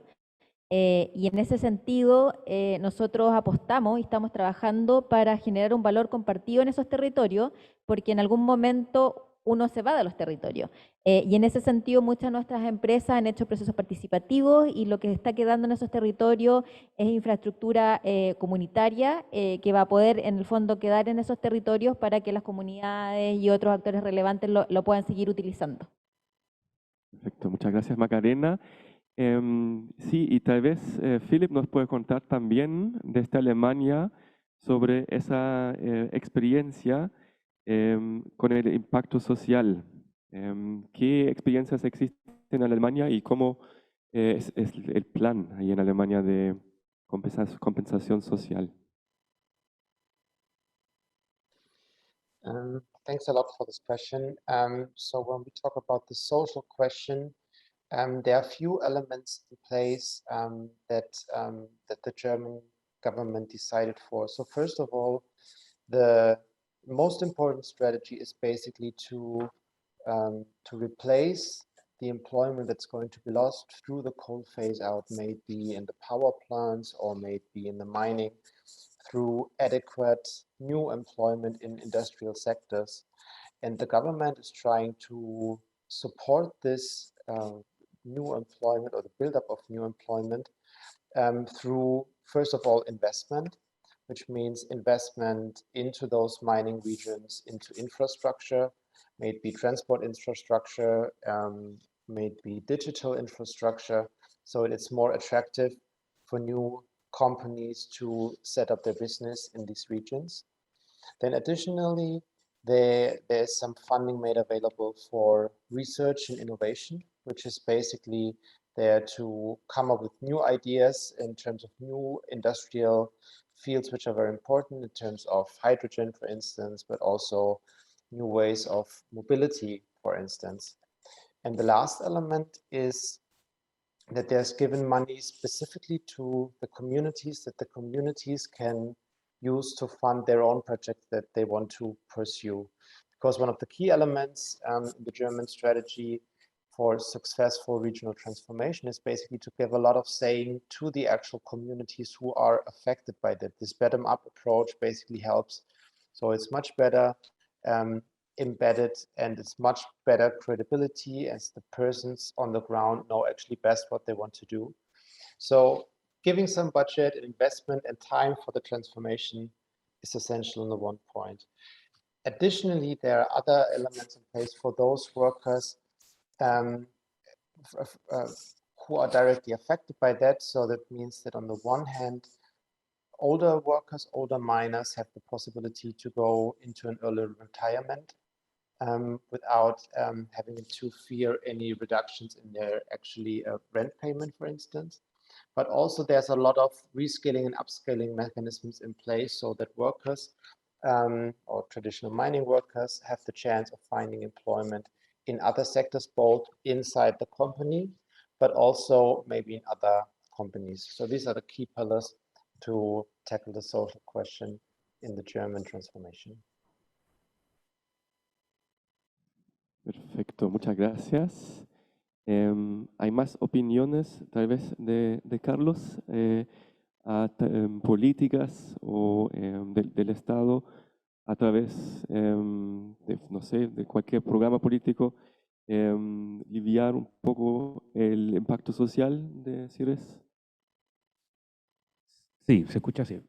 Y en ese sentido, nosotros apostamos y estamos trabajando para generar un valor compartido en esos territorios, porque en algún momento uno se va de los territorios. Y en ese sentido, muchas de nuestras empresas han hecho procesos participativos y lo que está quedando en esos territorios es infraestructura comunitaria que va a poder, en el fondo, quedar en esos territorios para que las comunidades y otros actores relevantes lo puedan seguir utilizando. Perfecto, muchas gracias Macarena. Sí, y tal vez Philip nos puede contar también desde Alemania sobre esa experiencia con el impacto social. ¿Qué experiencias existen en Alemania y cómo es el plan ahí en Alemania de compensación social? Thanks a lot for this question. So when we talk about the social question, there are few elements in place that the German government decided for. So first of all, the most important strategy is basically to replace the employment that's going to be lost through the coal phase out, may it be in the power plants or may it be in the mining, through adequate new employment in industrial sectors. And the government is trying to support this new employment or the buildup of new employment through, first of all, investment, which means investment into those mining regions, into infrastructure, may it be transport infrastructure, may it be digital infrastructure, so it's more attractive for new companies to set up their business in these regions. Then additionally, there's some funding made available for research and innovation, which is basically there to come up with new ideas in terms of new industrial fields, which are very important in terms of hydrogen, for instance, but also new ways of mobility, for instance. And the last element is that there's given money specifically to the communities that the communities can use to fund their own projects that they want to pursue. Because one of the key elements in the German strategy for successful regional transformation is basically to give a lot of saying to the actual communities who are affected by that. This bottom-up approach basically helps. So it's much better embedded and it's much better credibility as the persons on the ground know actually best what they want to do. So giving some budget and investment and time for the transformation is essential on the one point. Additionally, there are other elements in place for those workers who are directly affected by that. So that means that on the one hand, older workers, older miners have the possibility to go into an early retirement without having to fear any reductions in their actually rent payment, for instance. But also there's a lot of reskilling and upskilling mechanisms in place so that workers or traditional mining workers have the chance of finding employment in other sectors, both inside the company, but also maybe in other companies. So these are the key pillars to tackle the social question in the German transformation. Perfecto, muchas gracias. ¿Hay más opiniones tal vez de Carlos políticas o del Estado a través de, no sé, de cualquier programa político, aliviar un poco el impacto social de CIRES? Sí, se escucha así.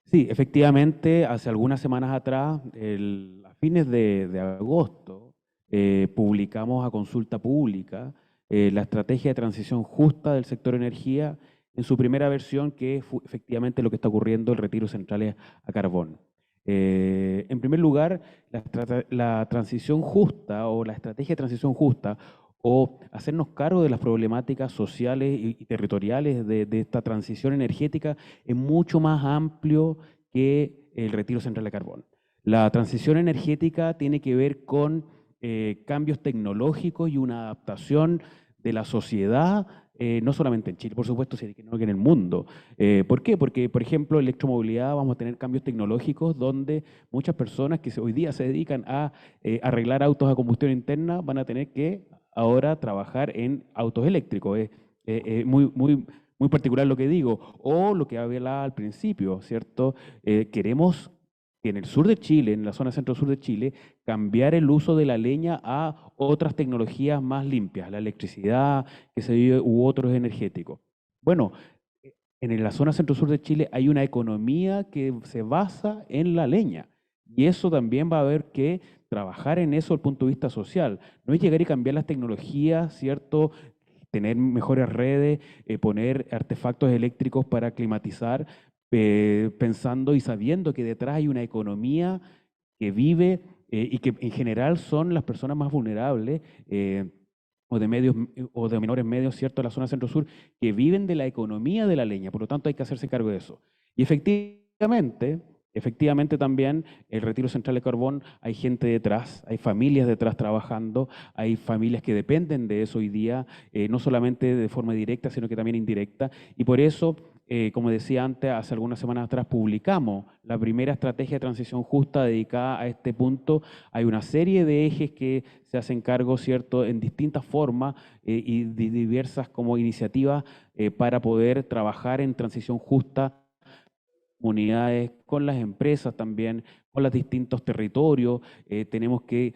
Sí, efectivamente, hace algunas semanas atrás, a fines de agosto, publicamos a consulta pública la estrategia de transición justa del sector energía en su primera versión, que es efectivamente lo que está ocurriendo, el retiro de centrales a carbón. En primer lugar, la transición justa o la estrategia de transición justa o hacernos cargo de las problemáticas sociales y territoriales de esta transición energética es mucho más amplio que el retiro central de carbón. La transición energética tiene que ver con cambios tecnológicos y una adaptación de la sociedad, no solamente en Chile, por supuesto, sino que en el mundo. ¿Por qué? Porque, por ejemplo, en electromovilidad vamos a tener cambios tecnológicos donde muchas personas que hoy día se dedican a arreglar autos a combustión interna van a tener que ahora trabajar en autos eléctricos. Es muy particular lo que digo. O lo que hablaba al principio, ¿cierto? Queremos que en el sur de Chile, en la zona centro-sur de Chile, cambiar el uso de la leña a otras tecnologías más limpias, la electricidad, que se vive, u otros energéticos. Bueno, en la zona centro-sur de Chile hay una economía que se basa en la leña y eso también va a haber que trabajar en eso desde el punto de vista social. No es llegar y cambiar las tecnologías, ¿cierto? Tener mejores redes, poner artefactos eléctricos para climatizar, pensando y sabiendo que detrás hay una economía que vive y que en general son las personas más vulnerables o de medios o de menores medios, ¿cierto?, de la zona centro-sur, que viven de la economía de la leña. Por lo tanto, hay que hacerse cargo de eso. Y efectivamente también el retiro central de carbón, hay gente detrás, hay familias detrás trabajando, hay familias que dependen de eso hoy día, no solamente de forma directa, sino que también indirecta. Y por eso, como decía antes, hace algunas semanas atrás publicamos la primera estrategia de transición justa dedicada a este punto. Hay una serie de ejes que se hacen cargo, ¿cierto?, en distintas formas y de diversas como iniciativas para poder trabajar en transición justa comunidades, con las empresas también, con los distintos territorios. Tenemos que,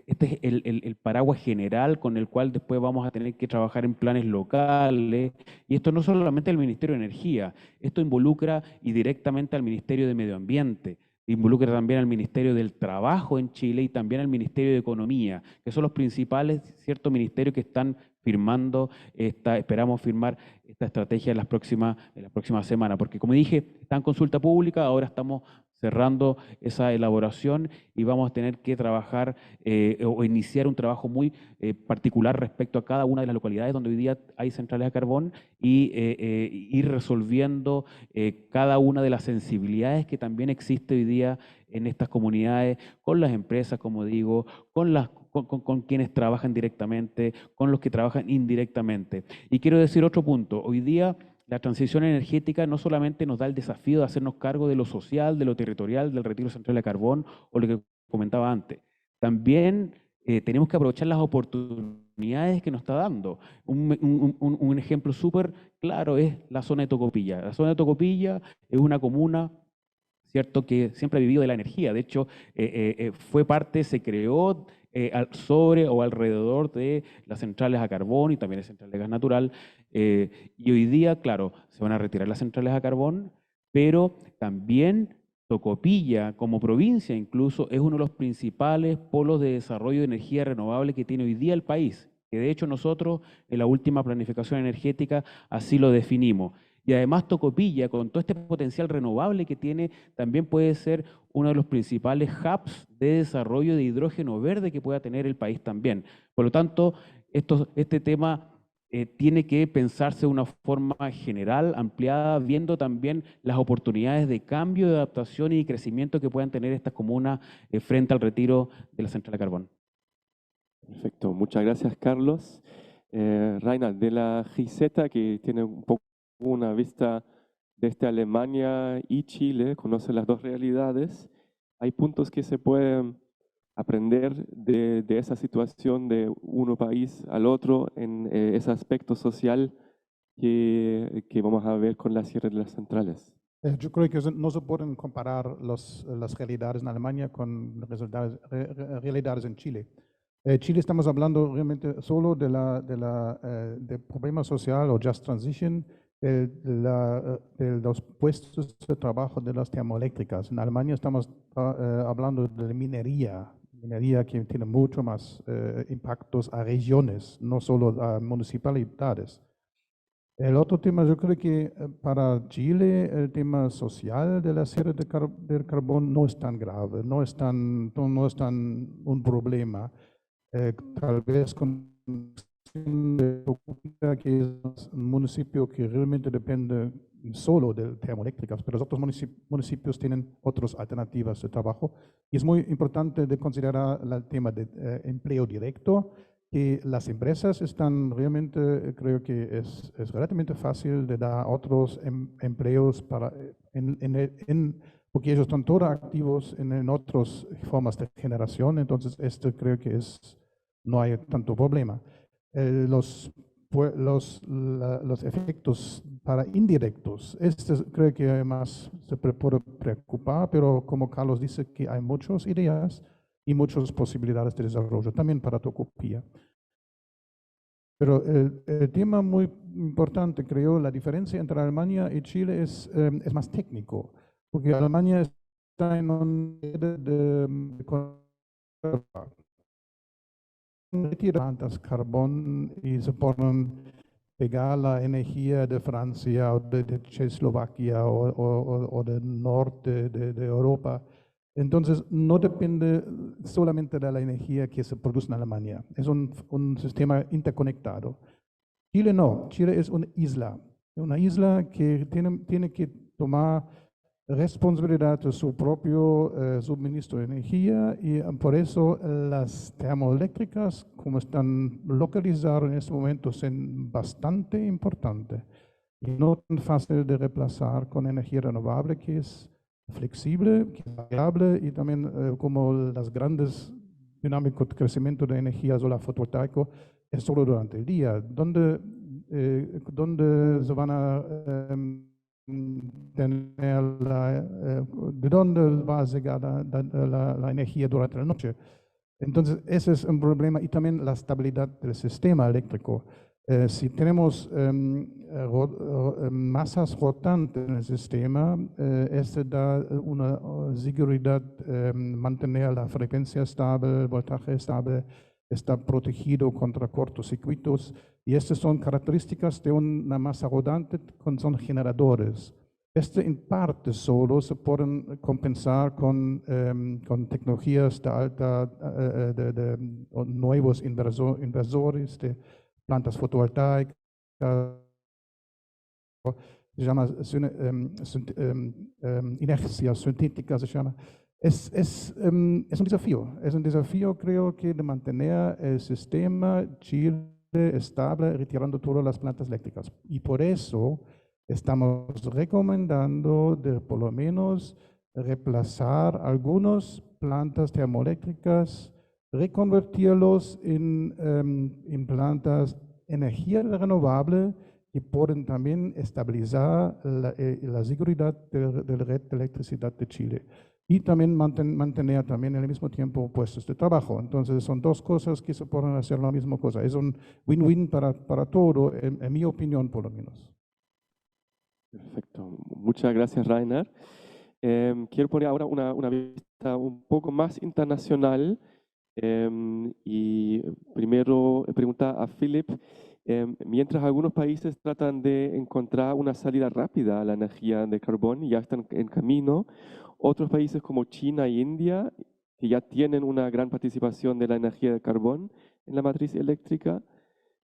este es el paraguas general con el cual después vamos a tener que trabajar en planes locales. Y esto no solamente el Ministerio de Energía, esto involucra y directamente al Ministerio de Medio Ambiente, involucra también al Ministerio del Trabajo en Chile y también al Ministerio de Economía, que son los principales, ciertos ministerios que están firmando, esperamos firmar esta estrategia en las próximas semanas, porque como dije, está en consulta pública, ahora estamos cerrando esa elaboración y vamos a tener que trabajar o iniciar un trabajo muy particular respecto a cada una de las localidades donde hoy día hay centrales de carbón y ir resolviendo cada una de las sensibilidades que también existe hoy día en estas comunidades, con las empresas, como digo, con quienes trabajan directamente, con los que trabajan indirectamente. Y quiero decir otro punto, hoy día la transición energética no solamente nos da el desafío de hacernos cargo de lo social, de lo territorial, del retiro central de carbón o lo que comentaba antes, también tenemos que aprovechar las oportunidades que nos está dando. Un ejemplo súper claro es la zona de Tocopilla. La zona de Tocopilla es una comuna, ¿cierto?, que siempre ha vivido de la energía. De hecho, fue parte, se creó sobre o alrededor de las centrales a carbón y también las centrales de gas natural. Y hoy día, claro, se van a retirar las centrales a carbón, pero también Tocopilla, como provincia incluso, es uno de los principales polos de desarrollo de energía renovable que tiene hoy día el país, que de hecho nosotros en la última planificación energética así lo definimos. Y además Tocopilla, con todo este potencial renovable que tiene, también puede ser uno de los principales hubs de desarrollo de hidrógeno verde que pueda tener el país también. Por lo tanto, este tema tiene que pensarse de una forma general, ampliada, viendo también las oportunidades de cambio, de adaptación y crecimiento que puedan tener estas comunas frente al retiro de la central de carbón. Perfecto, muchas gracias, Carlos. Raina, de la GIZ, que tiene un poco una vista desde Alemania y Chile, conoce las dos realidades. ¿Hay puntos que se pueden aprender de esa situación de un país al otro en ese aspecto social que vamos a ver con la cierre de las centrales? Yo creo que no se pueden comparar las realidades en Alemania con las realidades en Chile. Chile estamos hablando realmente solo de problema social o just transition, de los puestos de trabajo de las termoeléctricas. En Alemania estamos hablando de minería que tiene mucho más impactos a regiones, no solo a municipalidades. El otro tema, yo creo que para Chile el tema social de la cierre del carbón no es tan grave, no es tan un problema. Tal vez con que es un municipio que realmente depende solo de termoeléctricas, pero los otros municipios tienen otras alternativas de trabajo. Y es muy importante de considerar el tema de empleo directo, que las empresas están realmente, creo que es relativamente fácil de dar otros empleos porque ellos están todos activos en otras formas de generación, entonces esto creo que no hay tanto problema. Los efectos para indirectos. Este creo que más se puede preocupar, pero como Carlos dice que hay muchas ideas y muchas posibilidades de desarrollo, también para Tocopilla. Pero el tema muy importante, creo, la diferencia entre Alemania y Chile es más técnico, porque Alemania está en un plantas carbón y se ponen pegar la energía de Francia o de Checoslovaquia o del norte de Europa. Entonces, no depende solamente de la energía que se produce en Alemania. Es un sistema interconectado. Chile no. Chile es una isla que tiene que tomar responsabilidad de su propio suministro de energía y por eso las termoeléctricas, como están localizadas en este momento, son bastante importantes y no tan fácil de reemplazar con energía renovable que es flexible, que es variable y también como las grandes dinámicos de crecimiento de energía solar fotovoltaico es solo durante el día. ¿Dónde se van a tener de dónde va a llegar la energía durante la noche? Entonces, ese es un problema y también la estabilidad del sistema eléctrico. Si tenemos masas rotantes en el sistema, este da una seguridad, mantener la frecuencia estable, el voltaje estable, está protegido contra cortocircuitos y estas son características de una masa rodante, son generadores. En parte solo se pueden compensar con tecnologías de alta, de nuevos inversores de plantas fotovoltaicas, se llama inercia sintética, se llama. Es un desafío creo que de mantener el sistema Chile estable retirando todas las plantas eléctricas. Y por eso estamos recomendando de por lo menos reemplazar algunas plantas termoeléctricas, reconvertirlos en plantas energía renovable que pueden también estabilizar la seguridad de la red de electricidad de Chile y también mantener también al mismo tiempo puestos de trabajo. Entonces son dos cosas que se pueden hacer la misma cosa. Es un win-win para todo, en mi opinión por lo menos. Perfecto. Muchas gracias, Rainer. Quiero poner ahora una vista un poco más internacional y primero preguntar a Philip, mientras algunos países tratan de encontrar una salida rápida a la energía de carbón y ya están en camino, otros países como China e India, que ya tienen una gran participación de la energía de carbón en la matriz eléctrica,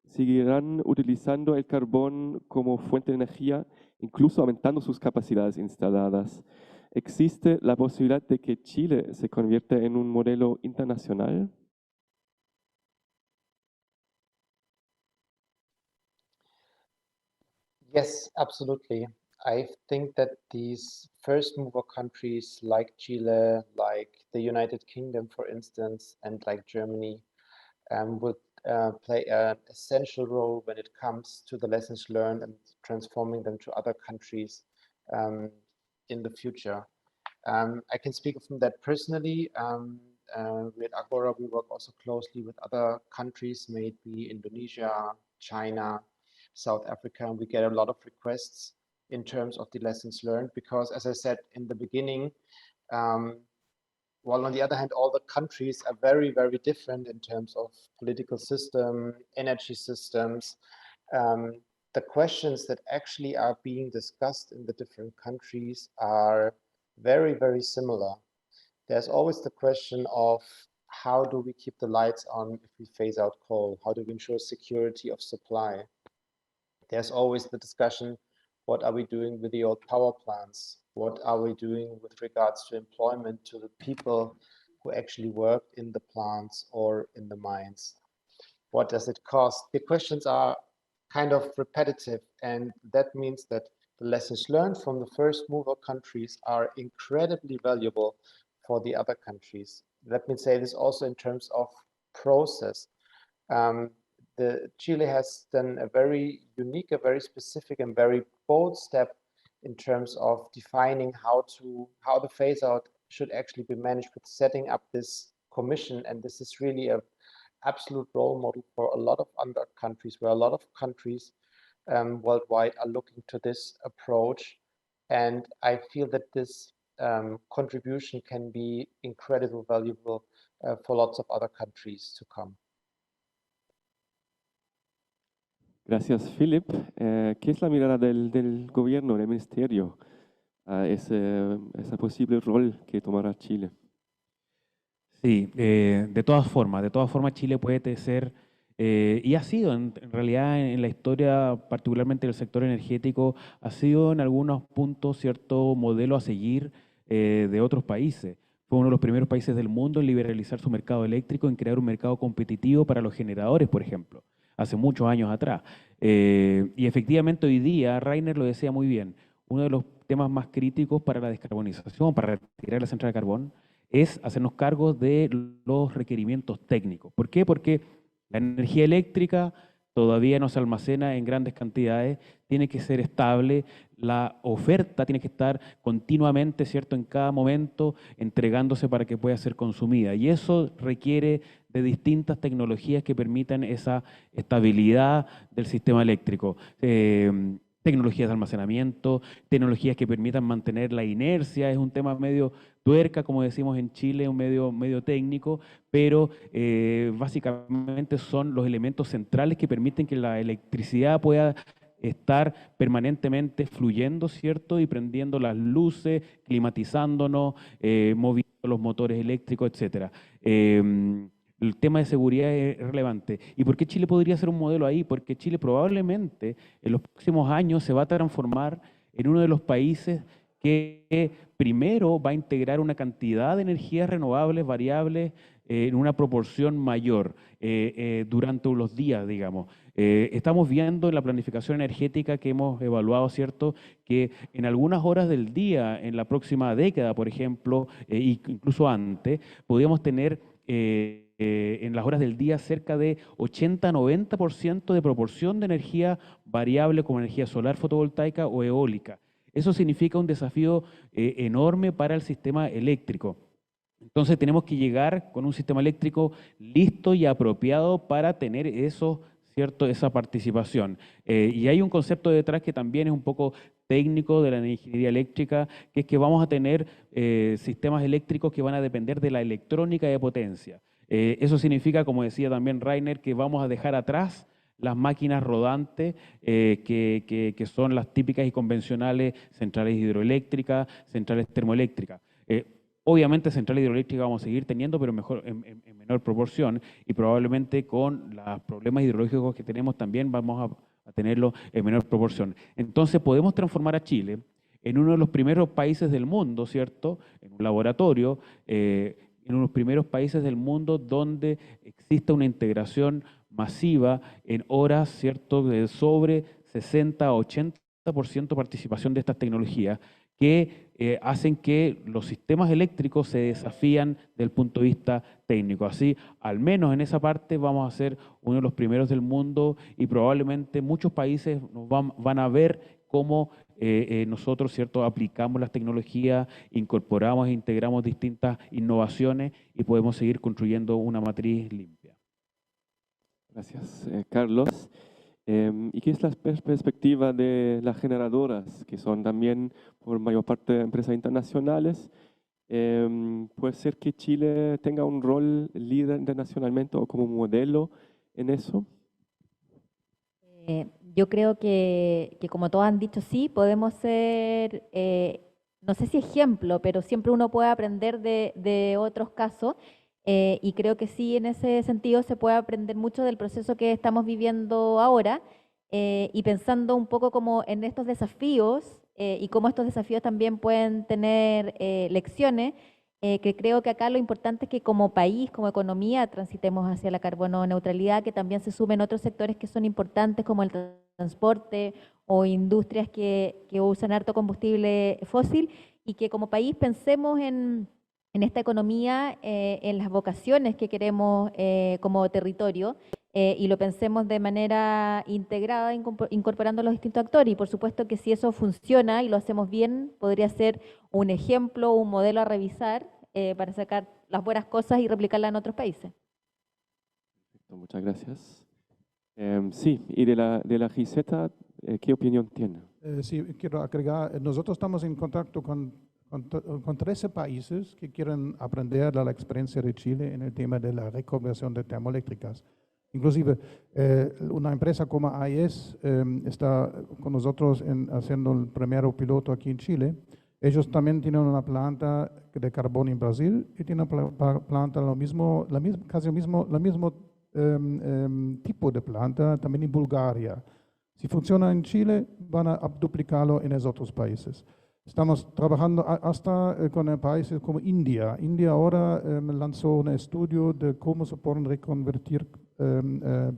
seguirán utilizando el carbón como fuente de energía, incluso aumentando sus capacidades instaladas. ¿Existe la posibilidad de que Chile se convierta en un modelo internacional? Yes, absolutely. I think that these first mover countries like Chile, like the United Kingdom, for instance, and like Germany, would play an essential role when it comes to the lessons learned and transforming them to other countries in the future. I can speak from that personally. With Agora, we work also closely with other countries, maybe Indonesia, China, South Africa, and we get a lot of requests in terms of the lessons learned because, as I said in the beginning, while on the other hand, all the countries are very, very different in terms of political system, energy systems. The questions that actually are being discussed in the different countries are very, very similar. There's always the question of how do we keep the lights on if we phase out coal? How do we ensure security of supply? There's always the discussion, what are we doing with the old power plants? What are we doing with regards to employment to the people who actually work in the plants or in the mines? What does it cost? The questions are kind of repetitive, and that means that the lessons learned from the first mover countries are incredibly valuable for the other countries. Let me say this also in terms of process. Chile has done a very unique, a very specific and very bold step in terms of defining how the phase out should actually be managed with setting up this commission. And this is really a absolute role model for a lot of other countries, where a lot of countries worldwide are looking to this approach. And I feel that this contribution can be incredibly valuable for lots of other countries to come. Gracias, Philip. ¿Qué es la mirada del gobierno, del ministerio, a ese posible rol que tomará Chile? Sí, de todas formas Chile puede ser, y ha sido en realidad en la historia, particularmente del sector energético, ha sido en algunos puntos cierto modelo a seguir de otros países. Fue uno de los primeros países del mundo en liberalizar su mercado eléctrico, en crear un mercado competitivo para los generadores, por ejemplo, hace muchos años atrás. Y efectivamente hoy día, Rainer lo decía muy bien, uno de los temas más críticos para la descarbonización, para retirar la central de carbón, es hacernos cargo de los requerimientos técnicos. ¿Por qué? Porque la energía eléctrica todavía no se almacena en grandes cantidades, tiene que ser estable, la oferta tiene que estar continuamente, ¿cierto?, en cada momento entregándose para que pueda ser consumida. Y eso requiere de distintas tecnologías que permitan esa estabilidad del sistema eléctrico. Tecnologías de almacenamiento, tecnologías que permitan mantener la inercia, es un tema medio tuerca, como decimos en Chile, un medio técnico, pero básicamente son los elementos centrales que permiten que la electricidad pueda estar permanentemente fluyendo, ¿cierto? Y prendiendo las luces, climatizándonos, moviendo los motores eléctricos, etc. El tema de seguridad es relevante. ¿Y por qué Chile podría ser un modelo ahí? Porque Chile probablemente en los próximos años se va a transformar en uno de los países que primero va a integrar una cantidad de energías renovables variables en una proporción mayor durante los días, digamos. Estamos viendo en la planificación energética que hemos evaluado, ¿cierto?, que en algunas horas del día, en la próxima década, por ejemplo, incluso antes, podríamos tener en las horas del día cerca de 80-90% de proporción de energía variable como energía solar fotovoltaica o eólica. Eso significa un desafío enorme para el sistema eléctrico. Entonces tenemos que llegar con un sistema eléctrico listo y apropiado para tener eso, ¿cierto?, esa participación. Y hay un concepto detrás que también es un poco técnico de la ingeniería eléctrica, que es que vamos a tener sistemas eléctricos que van a depender de la electrónica de potencia. Eso significa, como decía también Rainer, que vamos a dejar atrás las máquinas rodantes que son las típicas y convencionales centrales hidroeléctricas, centrales termoeléctricas. Obviamente central hidroeléctrica vamos a seguir teniendo, pero en menor proporción, y probablemente con los problemas hidrológicos que tenemos también vamos a tenerlo en menor proporción. Entonces podemos transformar a Chile en uno de los primeros países del mundo, ¿cierto?, en un laboratorio, en uno de los primeros países del mundo donde exista una integración masiva en horas, ¿cierto?, de sobre 60 a 80% participación de estas tecnologías, que hacen que los sistemas eléctricos se desafían desde el punto de vista técnico. Así, al menos en esa parte vamos a ser uno de los primeros del mundo y probablemente muchos países nos van a ver cómo nosotros, ¿cierto?, aplicamos las tecnologías, incorporamos e integramos distintas innovaciones y podemos seguir construyendo una matriz limpia. Gracias, Carlos. ¿Y qué es la perspectiva de las generadoras, que son también por mayor parte empresas internacionales? ¿Puede ser que Chile tenga un rol líder internacionalmente o como modelo en eso? Yo creo que como todos han dicho, sí, podemos ser, no sé si ejemplo, pero siempre uno puede aprender de otros casos. Y creo que sí, en ese sentido se puede aprender mucho del proceso que estamos viviendo ahora y pensando un poco como en estos desafíos y cómo estos desafíos también pueden tener lecciones, que creo que acá lo importante es que como país, como economía, transitemos hacia la carbono neutralidad, que también se sumen otros sectores que son importantes como el transporte o industrias que usan harto combustible fósil y que como país pensemos en esta economía, en las vocaciones que queremos como territorio y lo pensemos de manera integrada, incorporando a los distintos actores. Y por supuesto que si eso funciona y lo hacemos bien, podría ser un ejemplo, un modelo a revisar para sacar las buenas cosas y replicarlas en otros países. Muchas gracias. Sí, y de la GIZ, ¿qué opinión tiene? Sí, quiero agregar, nosotros estamos en contacto con 13 países que quieren aprender de la experiencia de Chile en el tema de la reconversión de termoeléctricas. Inclusive, una empresa como AES está con nosotros haciendo el primer piloto aquí en Chile. Ellos también tienen una planta de carbón en Brasil y tienen una planta, casi el mismo tipo de planta también en Bulgaria. Si funciona en Chile, van a duplicarlo en los otros países. Estamos trabajando hasta con países como India. India ahora lanzó un estudio de cómo se pueden reconvertir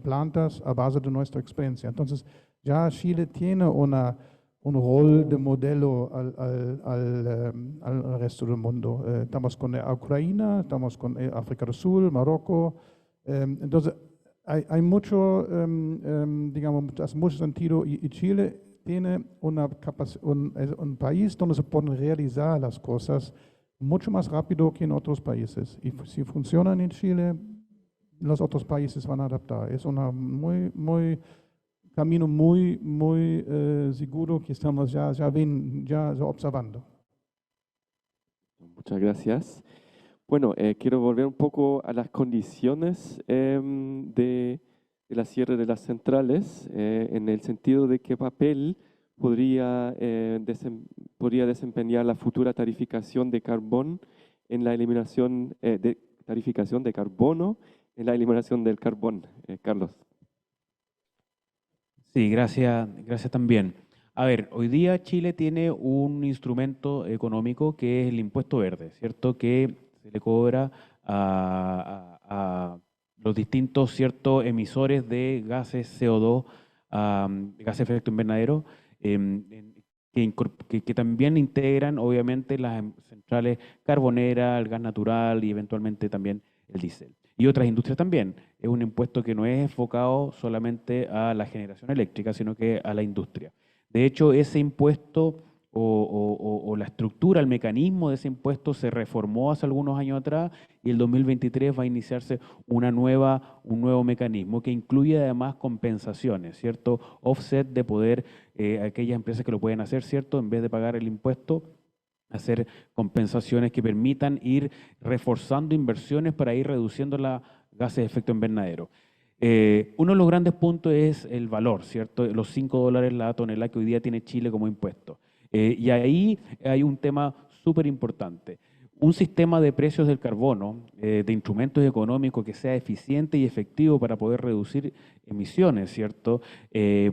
plantas a base de nuestra experiencia. Entonces, ya Chile tiene un rol de modelo al resto del mundo. Estamos con Ucrania, estamos con África del Sur, Marruecos. Entonces, hay mucho, digamos, hace mucho sentido y Chile tiene un país donde se pueden realizar las cosas mucho más rápido que en otros países. Y si funcionan en Chile, los otros países van a adaptar. Es un camino muy seguro que estamos ya observando. Muchas gracias. Bueno, quiero volver un poco a las condiciones de la cierre de las centrales, en el sentido de qué papel podría desempeñar la futura tarificación de carbón en la eliminación de tarificación de carbono en la eliminación del carbón. Carlos. Sí, gracias también. A ver, hoy día Chile tiene un instrumento económico que es el impuesto verde, ¿cierto? Que se le cobra a los distintos ciertos emisores de gases CO2, gases de efecto invernadero, que también integran obviamente las centrales carboneras, el gas natural y eventualmente también el diésel. Y otras industrias también. Es un impuesto que no es enfocado solamente a la generación eléctrica, sino que a la industria. De hecho, ese impuesto o la estructura, el mecanismo de ese impuesto se reformó hace algunos años atrás y el 2023 va a iniciarse un nuevo mecanismo que incluye además compensaciones, ¿cierto? Offset de poder, aquellas empresas que lo pueden hacer, ¿cierto? En vez de pagar el impuesto, hacer compensaciones que permitan ir reforzando inversiones para ir reduciendo los gases de efecto invernadero. Uno de los grandes puntos es el valor, ¿cierto? Los $5 la tonelada que hoy día tiene Chile como impuesto. Y ahí hay un tema súper importante. Un sistema de precios del carbono, de instrumentos económicos que sea eficiente y efectivo para poder reducir emisiones, ¿cierto?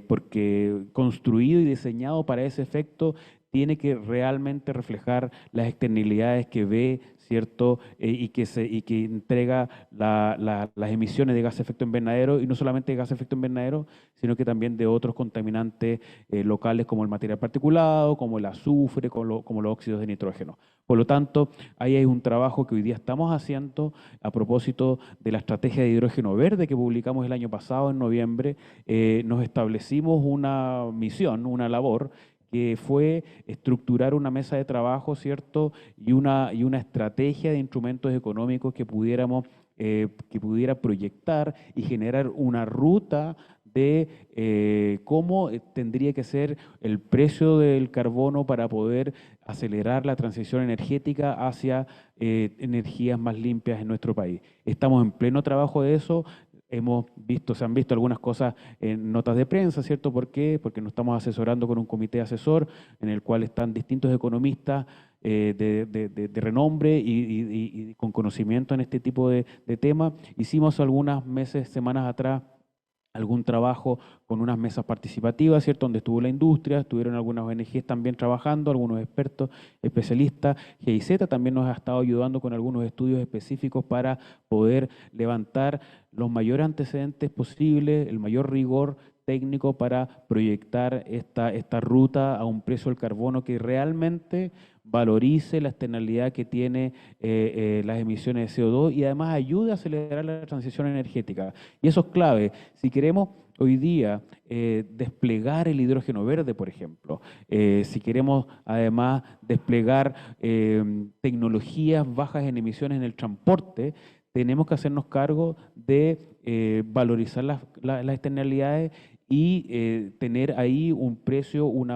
Porque construido y diseñado para ese efecto tiene que realmente reflejar las externalidades que ve, ¿cierto? Y que entrega las emisiones de gases de efecto invernadero, y no solamente de gases de efecto invernadero, sino que también de otros contaminantes locales como el material particulado, como el azufre, como los óxidos de nitrógeno. Por lo tanto, ahí hay un trabajo que hoy día estamos haciendo a propósito de la estrategia de hidrógeno verde que publicamos el año pasado, en noviembre. Nos establecimos una misión, una labor, que fue estructurar una mesa de trabajo, ¿cierto? Y una estrategia de instrumentos económicos que pudiera proyectar y generar una ruta de cómo tendría que ser el precio del carbono para poder acelerar la transición energética hacia energías más limpias en nuestro país. Estamos en pleno trabajo de eso. Se han visto algunas cosas en notas de prensa, ¿cierto? ¿Por qué? Porque nos estamos asesorando con un comité asesor en el cual están distintos economistas de renombre y con conocimiento en este tipo de temas. Hicimos algunos meses, semanas atrás, algún trabajo con unas mesas participativas, ¿cierto? Donde estuvo la industria, estuvieron algunas ONGs también trabajando, algunos expertos, especialistas. GIZ también nos ha estado ayudando con algunos estudios específicos para poder levantar los mayores antecedentes posibles, el mayor rigor técnico para proyectar esta ruta a un precio del carbono que realmente valorice la externalidad que tiene las emisiones de CO2 y además ayude a acelerar la transición energética. Y eso es clave. Si queremos hoy día desplegar el hidrógeno verde, por ejemplo, si queremos además desplegar tecnologías bajas en emisiones en el transporte, tenemos que hacernos cargo de valorizar las externalidades y tener ahí un precio, un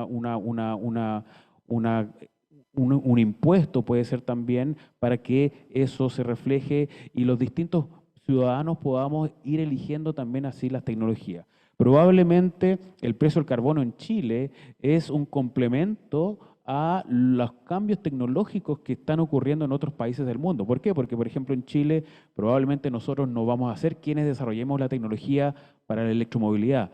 impuesto puede ser también para que eso se refleje y los distintos ciudadanos podamos ir eligiendo también así las tecnologías. Probablemente el precio del carbono en Chile es un complemento a los cambios tecnológicos que están ocurriendo en otros países del mundo. ¿Por qué? Porque, por ejemplo, en Chile probablemente nosotros no vamos a ser quienes desarrollemos la tecnología para la electromovilidad.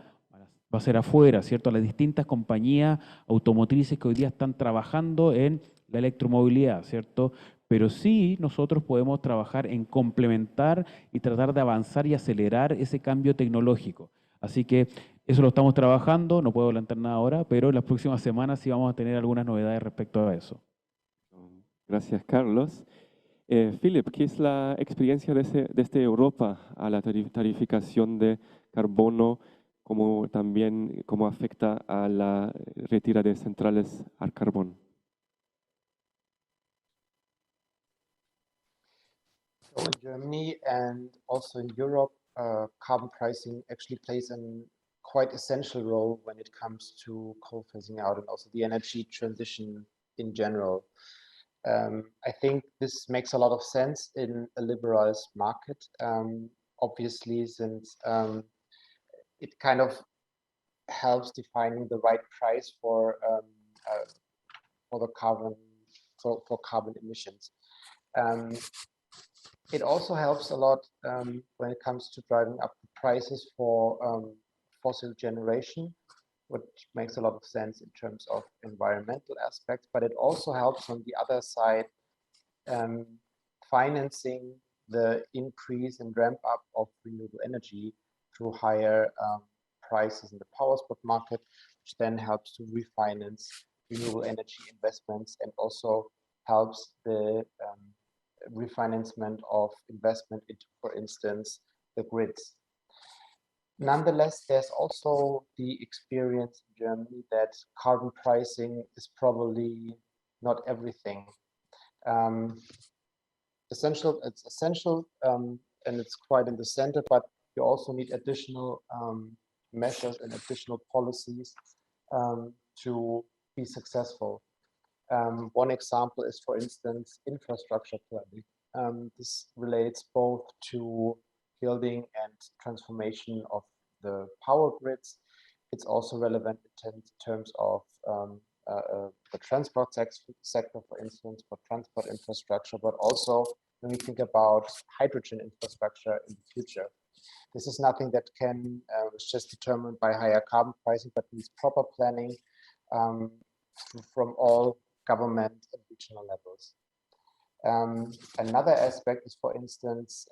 Va a ser afuera, ¿cierto? Las distintas compañías automotrices que hoy día están trabajando en la electromovilidad, ¿cierto? Pero sí nosotros podemos trabajar en complementar y tratar de avanzar y acelerar ese cambio tecnológico. Así que eso lo estamos trabajando, no puedo adelantar nada ahora, pero en las próximas semanas sí vamos a tener algunas novedades respecto a eso. Gracias, Carlos. Philip, ¿qué es la experiencia desde Europa a la tarificación de carbono, como también cómo afecta a la retirada de centrales al carbón? So in Germany and also in Europe, carbon pricing actually plays a quite essential role when it comes to coal phasing out and also the energy transition in general. I think this makes a lot of sense in a liberalized market, obviously, since it kind of helps defining the right price for the carbon for carbon emissions. It also helps a lot when it comes to driving up the prices for fossil generation, which makes a lot of sense in terms of environmental aspects, but it also helps on the other side financing the increase and ramp up of renewable energy through higher prices in the power spot market, which then helps to refinance renewable energy investments and also helps the refinancement of investment into, for instance, the grids. Nonetheless, there's also the experience in Germany that carbon pricing is probably not everything. It's essential and it's quite in the center, but you also need additional measures and additional policies to be successful. One example is, for instance, infrastructure planning. This relates both to building and transformation of the power grids. It's also relevant in terms of the transport sector, for instance, for transport infrastructure, but also when we think about hydrogen infrastructure in the future. This is nothing that can is just determined by higher carbon pricing, but needs proper planning from all government and regional levels. Another aspect is, for instance,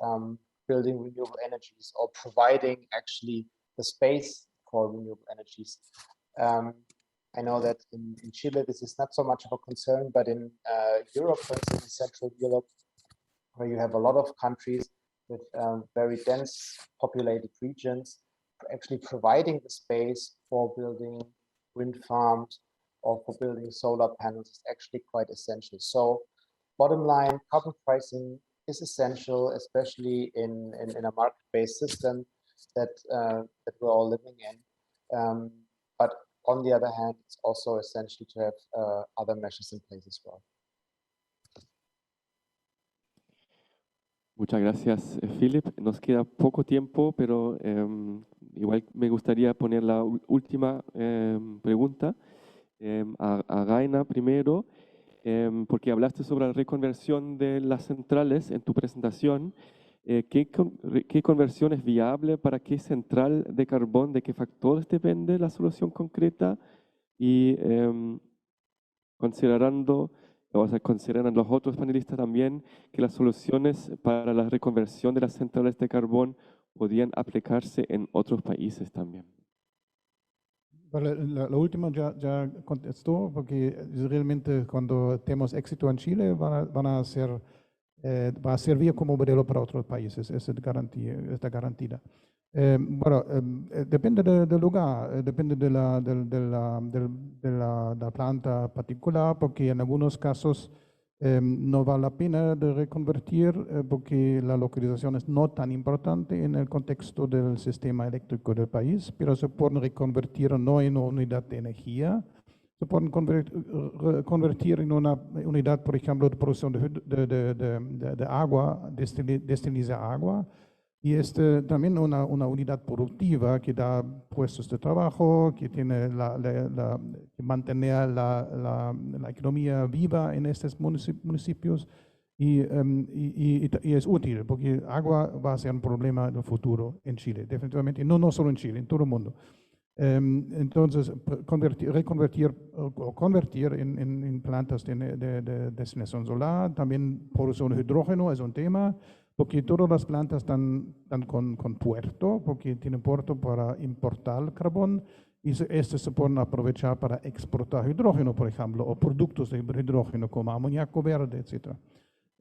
building renewable energies or providing actually the space for renewable energies. I know that in Chile, this is not so much of a concern, but in Europe, for instance, in Central Europe, where you have a lot of countries with very dense populated regions, actually providing the space for building wind farms or for building solar panels is actually quite essential. So bottom line, carbon pricing is essential, especially in a market-based system that we're all living in. But on the other hand, it's also essential to have other measures in place as well. Muchas gracias, Philip. Nos queda poco tiempo, pero igual me gustaría poner la última pregunta a Gaina primero, porque hablaste sobre la reconversión de las centrales en tu presentación. ¿Qué conversión es viable? ¿Para qué central de carbón? ¿De qué factores depende la solución concreta? Y consideran los otros panelistas también que las soluciones para la reconversión de las centrales de carbón podrían aplicarse en otros países también. Vale, la última ya contestó, porque realmente cuando tenemos éxito en Chile va a servir como modelo para otros países, esa garantía, está garantida. Bueno, depende del lugar, depende de la planta particular, porque en algunos casos no vale la pena de reconvertir porque la localización es no tan importante en el contexto del sistema eléctrico del país, pero se pueden reconvertir no en una unidad de energía, se pueden convertir en una unidad, por ejemplo, de producción de agua, desalinizar agua, y también una unidad productiva que da puestos de trabajo, que tiene que mantener la economía viva en estos municipios y es útil, porque agua va a ser un problema en el futuro en Chile, definitivamente, no solo en Chile, en todo el mundo. Entonces, reconvertir o convertir en plantas de desalinización solar, también producción de hidrógeno es un tema, porque todas las plantas están con puerto, porque tienen puerto para importar carbón, y estos se pueden aprovechar para exportar hidrógeno, por ejemplo, o productos de hidrógeno como amoníaco verde, etc.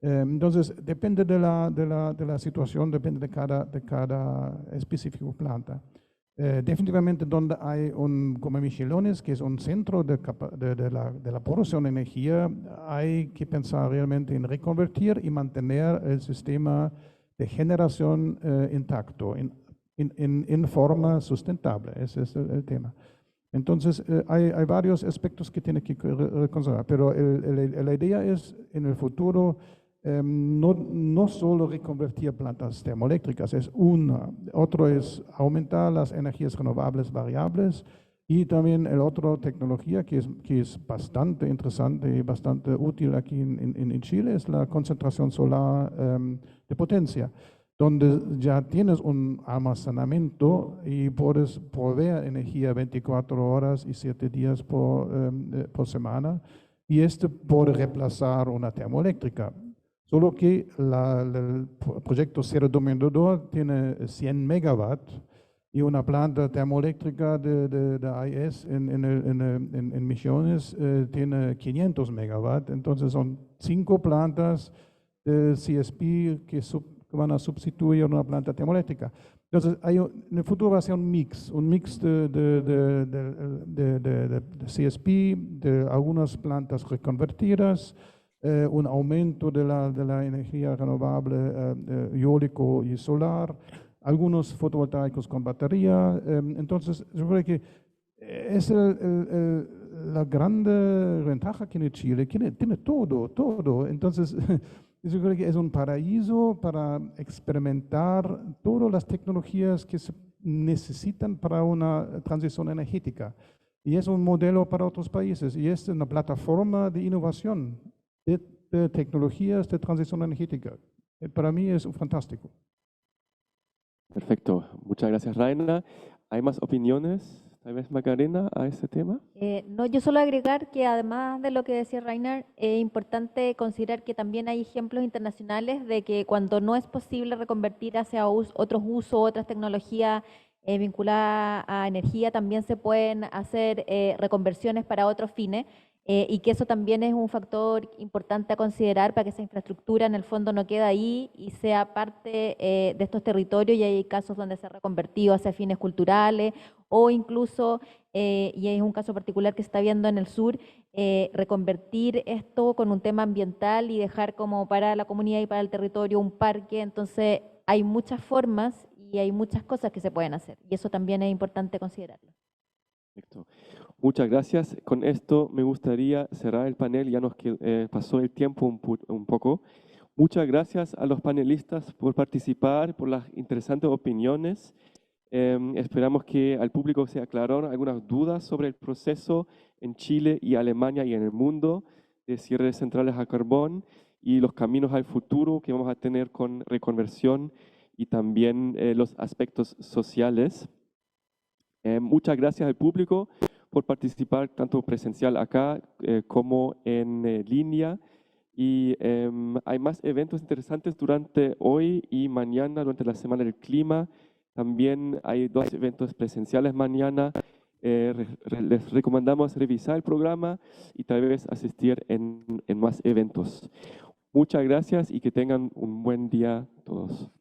Entonces, depende de la situación, depende de cada específico planta. Definitivamente donde hay como Michelones, que es un centro de la producción de energía, hay que pensar realmente en reconvertir y mantener el sistema de generación intacto, en forma sustentable. Ese es el tema. Entonces, hay varios aspectos que tiene que considerar, pero la idea es en el futuro no solo reconvertir plantas termoeléctricas, es una. Otro es aumentar las energías renovables variables, y también el otro tecnología que es bastante interesante y bastante útil aquí en Chile es la concentración solar de potencia, donde ya tienes un almacenamiento y puedes proveer energía 24 horas y 7 días por semana, y puede reemplazar una termoeléctrica. Solo que el proyecto Cerro do Mirador tiene 100 megawatts y una planta termoeléctrica de AES en Misiones tiene 500 megawatts. Entonces son 5 plantas de CSP que van a sustituir una planta termoeléctrica. Entonces en el futuro va a ser un mix de CSP, de algunas plantas reconvertidas, un aumento de la energía renovable eólico y solar, algunos fotovoltaicos con batería. Entonces, yo creo que es la grande ventaja que tiene Chile, tiene todo. Entonces, yo creo que es un paraíso para experimentar todas las tecnologías que se necesitan para una transición energética. Y es un modelo para otros países, y es una plataforma de innovación de tecnologías de transición energética. Para mí es fantástico. Perfecto. Muchas gracias, Raina. ¿Hay más opiniones, tal vez, Macarena, a este tema? No, yo solo agregar que además de lo que decía Rainer, es importante considerar que también hay ejemplos internacionales de que cuando no es posible reconvertir hacia otros usos, otras tecnologías vinculadas a energía, también se pueden hacer reconversiones para otros fines. Y que eso también es un factor importante a considerar para que esa infraestructura en el fondo no quede ahí y sea parte de estos territorios, y hay casos donde se ha reconvertido hacia fines culturales o incluso, y es un caso particular que se está viendo en el sur, reconvertir esto con un tema ambiental y dejar como para la comunidad y para el territorio un parque. Entonces hay muchas formas y hay muchas cosas que se pueden hacer, y eso también es importante considerarlo. Perfecto. Muchas gracias. Con esto me gustaría cerrar el panel, ya nos pasó el tiempo un poco. Muchas gracias a los panelistas por participar, por las interesantes opiniones. Esperamos que al público se aclararon algunas dudas sobre el proceso en Chile y Alemania y en el mundo de cierre de centrales a carbón y los caminos al futuro que vamos a tener con reconversión y también los aspectos sociales. Muchas gracias al público por participar tanto presencial acá como en línea. Y hay más eventos interesantes durante hoy y mañana, durante la Semana del Clima. También hay 2 eventos presenciales mañana. les recomendamos revisar el programa y tal vez asistir en más eventos. Muchas gracias y que tengan un buen día todos.